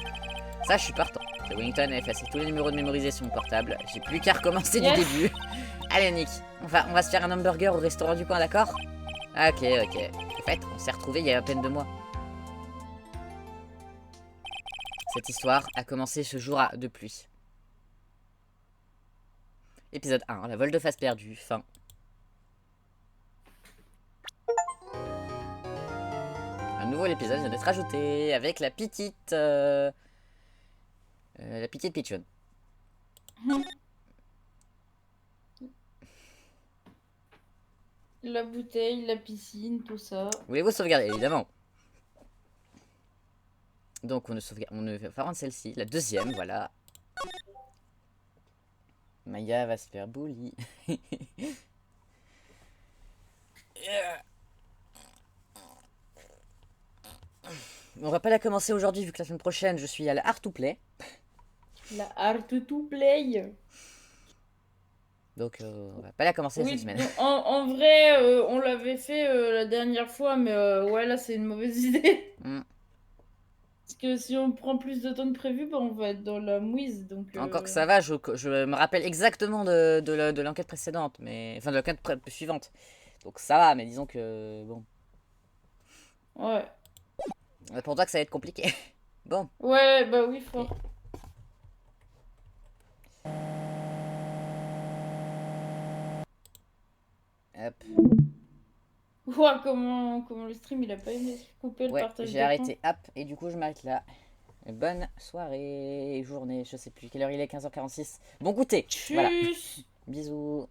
Ça, je suis partant. Que Wellington a effacé tous les numéros de mémorisation portable. J'ai plus qu'à recommencer Yes. du début. Allez, Nick, on va se faire un hamburger au restaurant du coin, d'accord? Ok, ok. En fait, on s'est retrouvés il y a à peine 2 mois. Cette histoire a commencé ce jour de pluie. Épisode 1, la volte-face perdue, fin. Un nouvel épisode vient d'être ajouté avec la petite... la petite Pigeon. La bouteille, la piscine, tout ça. Voulez-vous sauvegarder? Évidemment. Donc on ne va pas rendre celle-ci. La deuxième, voilà. Maya va se faire bully. On va pas la commencer aujourd'hui vu que la semaine prochaine je suis à la Art to Play. La art to play. Donc on va pas la commencer Oui, cette semaine. en vrai, on l'avait fait la dernière fois, mais ouais, là, c'est une mauvaise idée. Mm. Parce que si on prend plus de temps que prévu, bah, on va être dans la mouise. Donc, Encore que ça va, je me rappelle exactement de l'enquête précédente, mais enfin de l'enquête suivante. Donc ça va, mais disons que bon. Ouais. Pour toi que ça va être compliqué. Bon. Ouais, bah oui, fort. Hop. Ouah, comment le stream, il a pas aimé couper le Ouais, partage j'ai d'écran. arrêté. Hop, et du coup je m'arrête là. Bonne soirée, journée, je sais plus quelle heure il est, 15h46. Bon goûter. Voilà. Tchuss. Bisous.